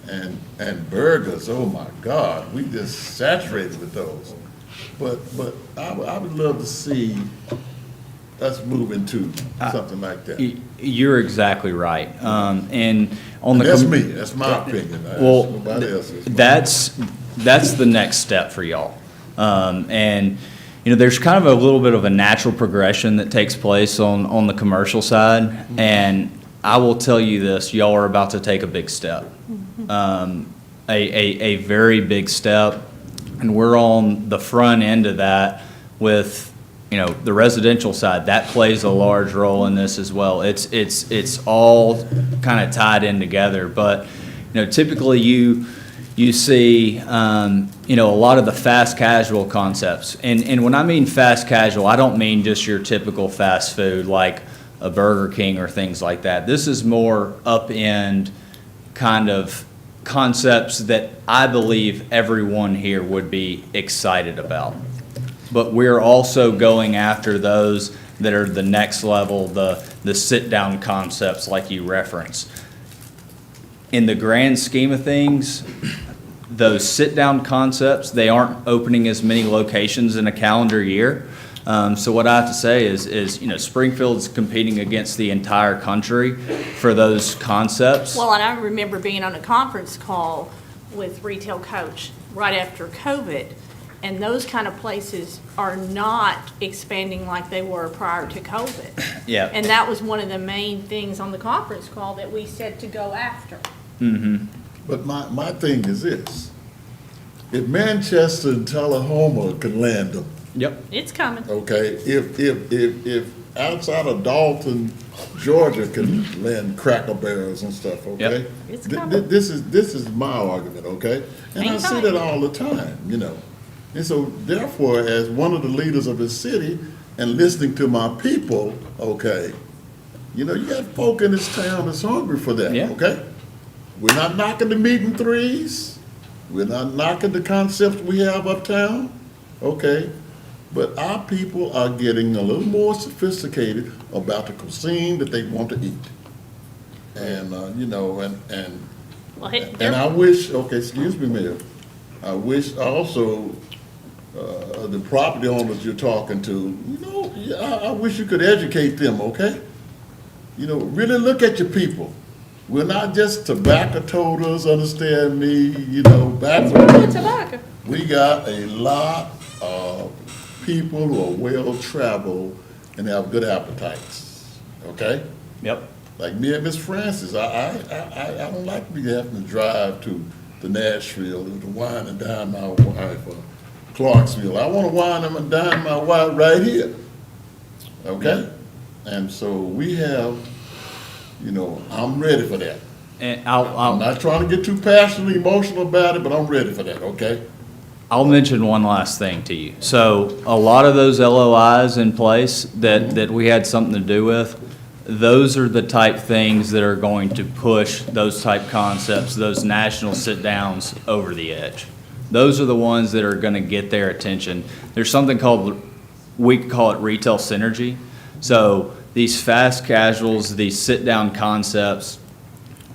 And burgers, oh my God, we just saturated with those. But I would love to see us move into something like that. You're exactly right. And on the. That's me, that's my opinion. Well, Nobody else's. that's the next step for y'all. And, there's kind of a little bit of a natural progression that takes place on the commercial side. And I will tell you this, y'all are about to take a big step. A very big step. And we're on the front end of that with, the residential side. That plays a large role in this as well. It's all kind of tied in together. But, typically you see, a lot of the fast casual concepts. And when I mean fast casual, I don't mean just your typical fast food like a Burger King or things like that. This is more up-end kind of concepts that I believe everyone here would be excited about. But we're also going after those that are the next level, the sit-down concepts like you referenced. In the grand scheme of things, those sit-down concepts, they aren't opening as many locations in a calendar year. So what I have to say is Springfield's competing against the entire country for those concepts. Well, and I remember being on a conference call with Retail Coach right after COVID, and those kind of places are not expanding like they were prior to COVID. Yeah. And that was one of the main things on the conference call that we said to go after. Mm-hmm. But my thing is this, if Manchester and Tullahoma can land them, Yep. It's coming. okay, if outside of Dalton, Georgia can land Cracker Barrels and stuff, okay? Yep. It's coming. This is my argument, okay? And I see that all the time, And so therefore, as one of the leaders of the city and listening to my people, okay, you got folk in this town that's hungry for that, Yeah. okay? We're not knocking the meat and threes. We're not knocking the concepts we have uptown, okay? But our people are getting a little more sophisticated about the cuisine that they want to eat. And, Well, hey, and I wish, okay, excuse me, Mayor, I wish also the property owners you're talking to, I wish you could educate them, okay? Really look at your people. We're not just tobacco toters, understand me, back tobacco. we got a lot of people who are well-traveled and have good appetites, okay? Yep. Like me and Miss Francis, I don't like me having to drive to Nashville to wine and dine my wife or Clarksville. I want to wine and dine my wife right here, okay? And so we have, I'm ready for that. And I'm not trying to get too passionately emotional about it, but I'm ready for that, okay? I'll mention one last thing to you. So a lot of those LOIs in place that we had something to do with, those are the type things that are going to push those type concepts, those national sit-downs over the edge. Those are the ones that are going to get their attention. There's something we call it retail synergy. So these fast casuals, these sit-down concepts,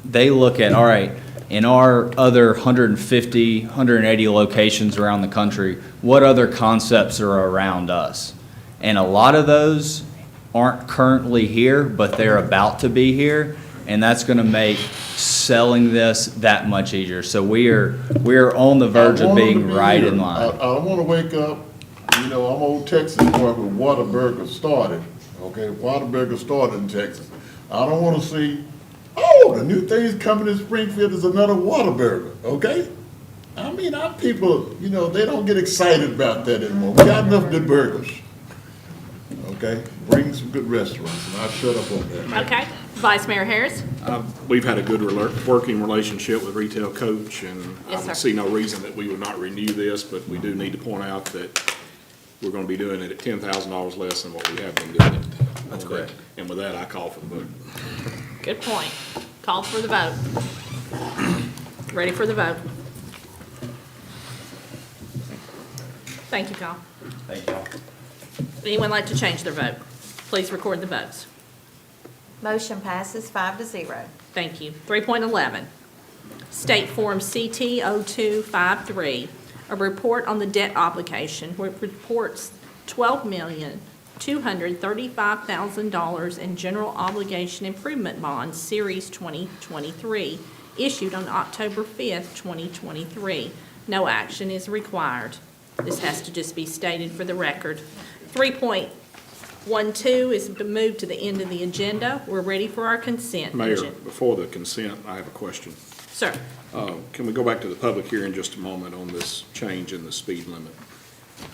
they look at, all right, in our other 150, 180 locations around the country, what other concepts are around us? And a lot of those aren't currently here, but they're about to be here, and that's going to make selling this that much easier. So we're on the verge of being right in line. I want to wake up, I'm old Texas boy when Whataburger started, okay? Whataburger started in Texas. I don't want to see, the new thing's coming in Springfield is another Whataburger, okay? I mean, our people, they don't get excited about that anymore. We got enough good burgers, okay? Bring some good restaurants, and I'll shut up on that. Okay. Vice Mayor Harris? We've had a good working relationship with Retail Coach, and I Yes, sir. would see no reason that we would not renew this, but we do need to point out that we're going to be doing it at $10,000 less than what we have been doing it. That's correct. And with that, I call for the vote. Good point. Call for the vote. Ready for the vote. Thank you, Kyle. Thank y'all. Anyone like to change their vote? Please record the votes. Motion passes 5-0. Thank you. 3.11, State Form CT 0253, a report on the debt obligation, where it reports $235,000 in general obligation improvement bonds, Series 2023, issued on October 5th, 2023. No action is required. This has to just be stated for the record. 3.12 is moved to the end of the agenda. We're ready for our consent. Mayor, agenda. before the consent, I have a question. Sir, Can we go back to the public hearing just a moment on this change in the speed limit?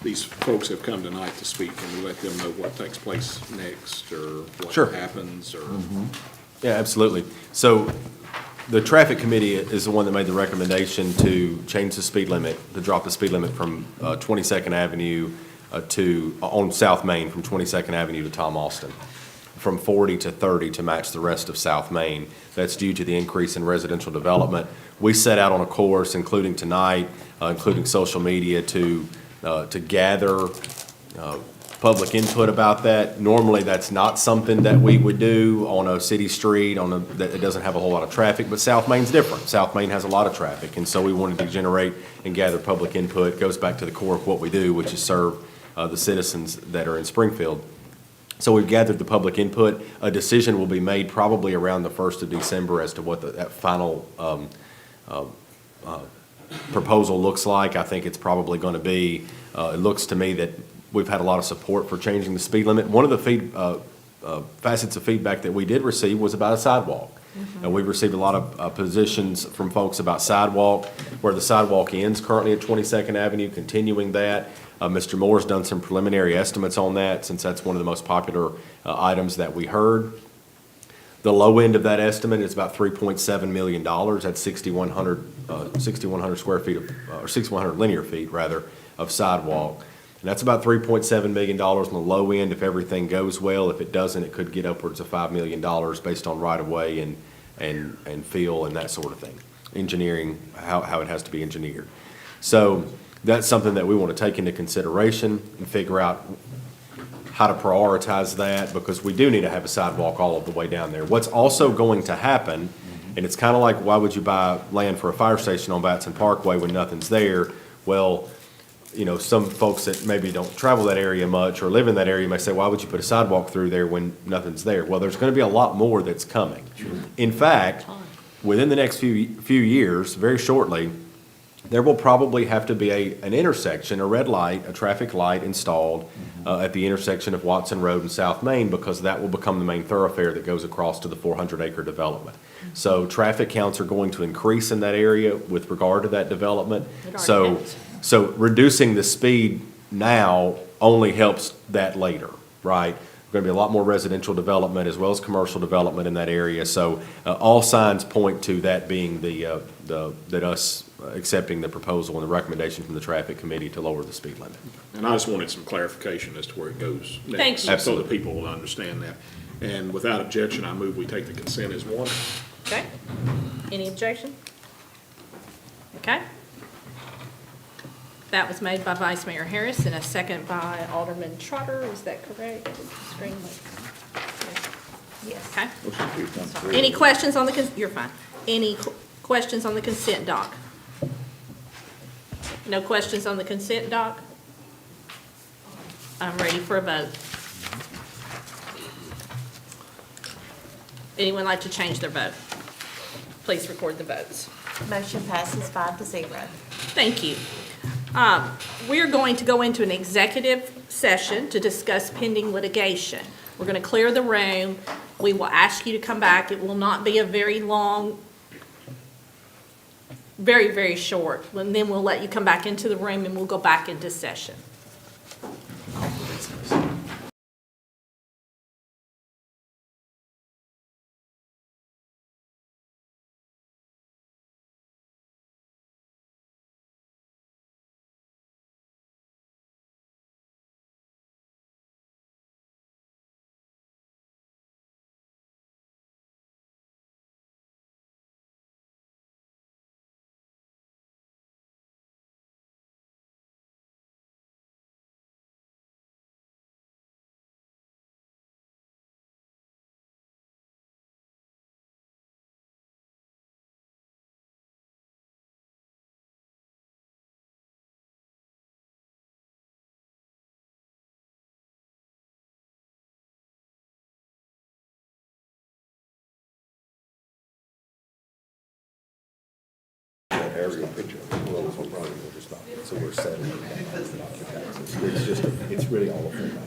These folks have come tonight to speak. Can we let them know what takes place next, or Sure. what happens, or? Yeah, absolutely. So the traffic committee is the one that made the recommendation to change the speed limit, to drop the speed limit from 22nd Avenue on South Main, from 22nd Avenue to Tom Austin, from 40 to 30 to match the rest of South Main. That's due to the increase in residential development. We set out on a course, including tonight, including social media, to gather public input about that. Normally, that's not something that we would do on a city street that it doesn't have a whole lot of traffic, but South Main's different. South Main has a lot of traffic, and so we wanted to generate and gather public input. It goes back to the core of what we do, which is serve the citizens that are in Springfield. So we've gathered the public input. A decision will be made probably around the 1st of December as to what that final proposal looks like. I think it's probably going to be, it looks to me that we've had a lot of support for changing the speed limit. One of the facets of feedback that we did receive was about a sidewalk. And we've received a lot of positions from folks about sidewalk, where the sidewalk ends currently at 22nd Avenue, continuing that. Mr. Moore's done some preliminary estimates on that, since that's one of the most popular items that we heard. The low end of that estimate is about $3.7 million. That's 6,100 square feet or 6,100 linear feet rather of sidewalk. And that's about $3.7 million on the low end if everything goes well. If it doesn't, it could get upwards of $5 million based on right of way and feel and that sort of thing. Engineering, how it has to be engineered. So that's something that we want to take into consideration and figure out how to prioritize that, because we do need to have a sidewalk all of the way down there. What's also going to happen, and it's kind of like, why would you buy land for a fire station on Batson Parkway when nothing's there? Well, you know, some folks that maybe don't travel that area much or live in that area may say, why would you put a sidewalk through there when nothing's there? Well, there's going to be a lot more that's coming. In fact, within the next few years, very shortly, there will probably have to be an intersection, a red light, a traffic light installed at the intersection of Watson Road and South Main, because that will become the main thoroughfare that goes across to the 400-acre development. So traffic counts are going to increase in that area with regard to that development. So reducing the speed now only helps that later, right? Going to be a lot more residential development as well as commercial development in that area. So all signs point to that being that us accepting the proposal and the recommendation from the traffic committee to lower the speed limit. And I just wanted some clarification as to where it goes next. Thank you. So that people will understand that. And without objection, I move we take the consent as one. okay? Any objection? Okay? That was made by Vice Mayor Harris and a second by Alderman Trotter. Is that correct? Yes. Okay. Any questions on the, you're fine. Any questions on the consent doc? No questions on the consent doc? I'm ready for a vote. Anyone like to change their vote? Please record the votes. Motion passes 5-0. Thank you. We're going to go into an executive session to discuss pending litigation. We're going to clear the room. We will ask you to come back. It will not be a very long, very, very short. And then we'll let you come back into the room and we'll go back into session. aerial picture. Well, so probably we'll just stop it. So we're setting it. It's just, it's really all of them.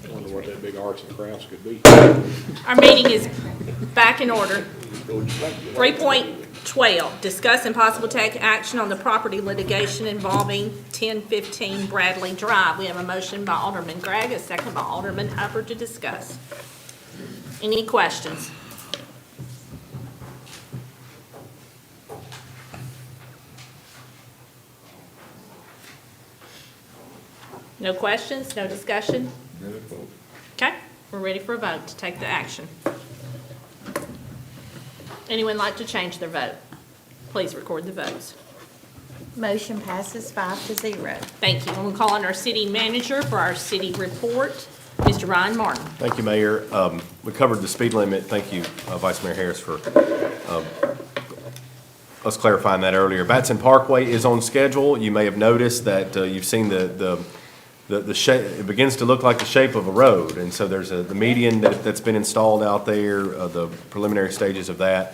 I wonder what that big arts and crafts could be. Our meeting is back in order. 3.12, discuss and possible take action on the property litigation involving 1015 Bradley Drive. We have a motion by Alderman Gregg, a second by Alderman Hubbard to discuss. Any questions? No questions, no discussion? Okay, we're ready for a vote to take the action. Anyone like to change their vote? Please record the votes. Motion passes 5-0. Thank you. And we'll call on our city manager for our city report, Mr. Ryan Martin. Thank you, Mayor. We covered the speed limit. Thank you, Vice Mayor Harris, for us clarifying that earlier. Batson Parkway is on schedule. You may have noticed that you've seen the shape. It begins to look like the shape of a road, and so there's the median that's been installed out there. The preliminary stages of that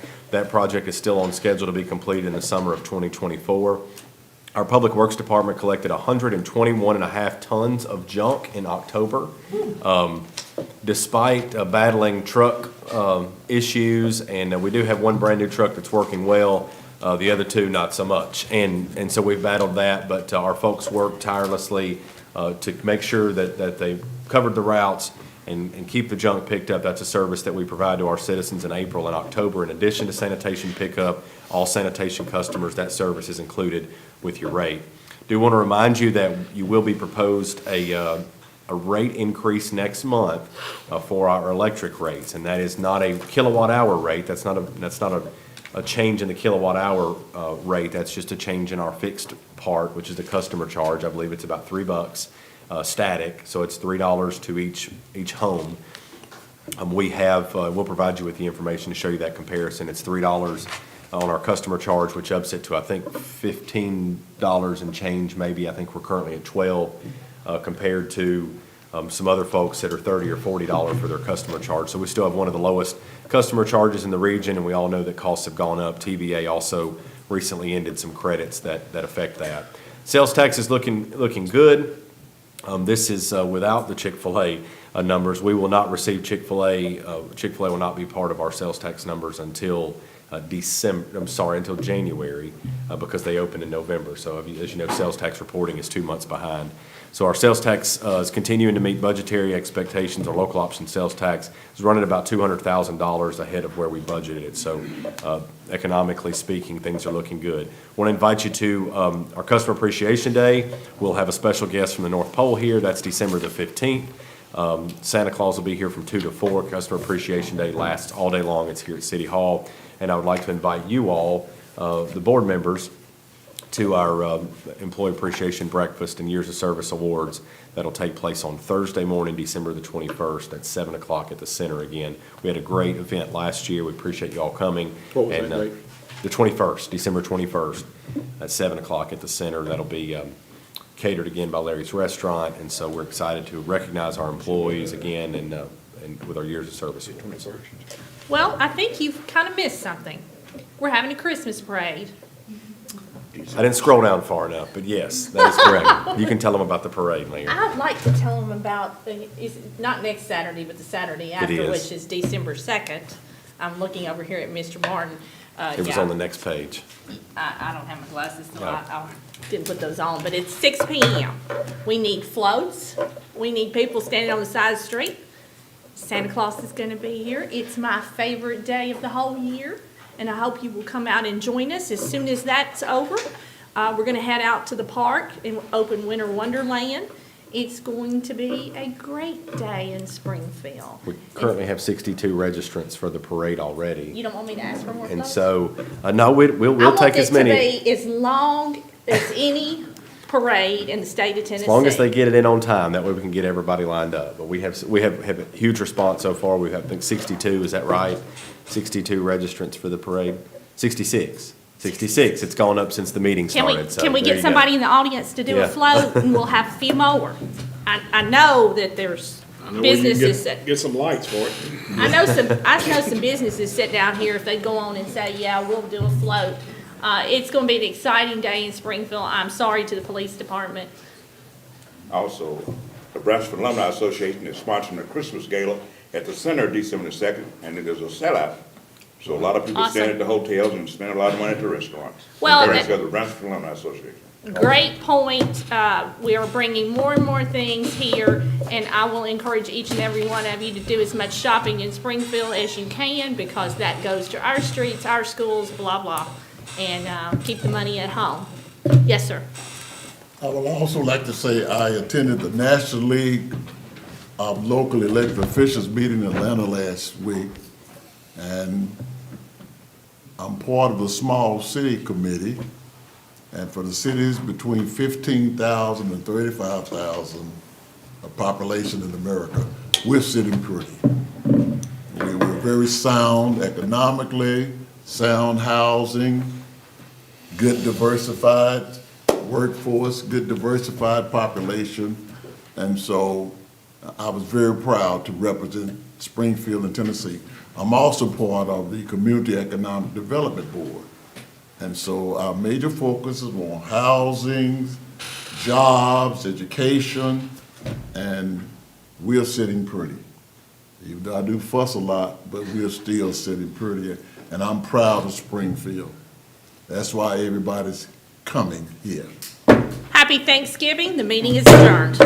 project is still on schedule to be completed in the summer of 2024. Our Public Works Department collected 121.5 tons of junk in October. Despite battling truck issues, and we do have one brand-new truck that's working well, the other two not so much. And so we've battled that, but our folks worked tirelessly to make sure that they covered the routes and keep the junk picked up. That's a service that we provide to our citizens in April and October. In addition to sanitation pickup, all sanitation customers, that service is included with your rate. Do want to remind you that you will be proposed a rate increase next month for our electric rates, and that is not a kilowatt hour rate. That's not a change in the kilowatt hour rate. That's just a change in our fixed part, which is the customer charge. I believe it's about $3 static, so it's $3 to each home. We'll provide you with the information to show you that comparison. It's $3 on our customer charge, which ups it to, I think, $15 and change maybe. I think we're currently at $12 compared to some other folks that are $30 or $40 for their customer charge. So we still have one of the lowest customer charges in the region, and we all know that costs have gone up. TVA also recently ended some credits that affect that. Sales tax is looking good. This is without the Chick-fil-A numbers. We will not receive Chick-fil-A. Chick-fil-A will not be part of our sales tax numbers until until January, because they open in November. So as you know, sales tax reporting is 2 months behind. So our sales tax is continuing to meet budgetary expectations. Our local option sales tax is running about $200,000 ahead of where we budgeted it. So economically speaking, things are looking good. I want to invite you to our Customer Appreciation Day. We'll have a special guest from the North Pole here. That's December the 15th. Santa Claus will be here from 2 to 4. Customer Appreciation Day lasts all day long. It's here at City Hall. And I would like to invite you all, the board members, to our Employee Appreciation Breakfast and Years of Service Awards. That'll take place on Thursday morning, December the 21st at 7 o'clock at the center again. We had a great event last year. We appreciate you all coming. What was that date? The 21st, December 21st at 7 o'clock at the center. That'll be catered again by Larry's Restaurant. And so we're excited to recognize our employees again and with our Years of Service. Well, I think you've kind of missed something. We're having a Christmas parade. I didn't scroll down far enough, but yes, that is correct. You can tell them about the parade, Mayor. I'd like to tell them about, not next Saturday, but the Saturday after, is. which is December 2nd. I'm looking over here at Mr. Martin. It was on the next page. I don't have my glasses, so No. I didn't put those on, but it's 6 p.m. We need floats. We need people standing on the side of the street. Santa Claus is going to be here. It's my favorite day of the whole year, and I hope you will come out and join us as soon as that's over. We're going to head out to the park and open Winter Wonderland. It's going to be a great day in Springfield. We currently have 62 registrants for the parade already. You don't want me to ask for more And floats? so, no, we'll take as many. I want it to be as long as any parade in the state of Tennessee. As long as they get it in on time, that way we can get everybody lined up. But we have a huge response so far. We have, I think, 62, is that right? 62 registrants for the parade? 66 66. It's gone up since the meeting started. So Can we there get you go. somebody in the audience to do a Yeah. float, and we'll have a few more? I know that there's I know where you can businesses that, get some lights for it. I know some businesses sit down here, if they go on and say, yeah, we'll do a float. It's gonna be an exciting day in Springfield. I'm sorry to the police department. Also, the Brasford Alumni Association is sponsoring a Christmas gala at the center December 2nd, and it is a sellout. So a lot of people stand Awesome. at the hotels and spend a lot of money at the restaurants. Well, Thanks that- to the Brasford Alumni Association. Great point. We are bringing more and more things here, and I will encourage each and every one of you to do as much shopping in Springfield as you can, because that goes to our streets, our schools, blah, blah, and keep the money at home. Yes, sir. I would also like to say I attended the National League of Local Elected Officials meeting in Atlanta last week, and I'm part of the small city committee, and for the cities between 15,000 and 35,000 of population in America, we're sitting pretty. We're very sound economically, sound housing, good diversified workforce, good diversified population, and so I was very proud to represent Springfield and Tennessee. I'm also part of the Community Economic Development Board, and so our major focus is on housing, jobs, education, and we're sitting pretty. Even though I do fuss a lot, but we're still sitting pretty, and I'm proud of Springfield. That's why everybody's coming here. Happy Thanksgiving. The meeting is adjourned.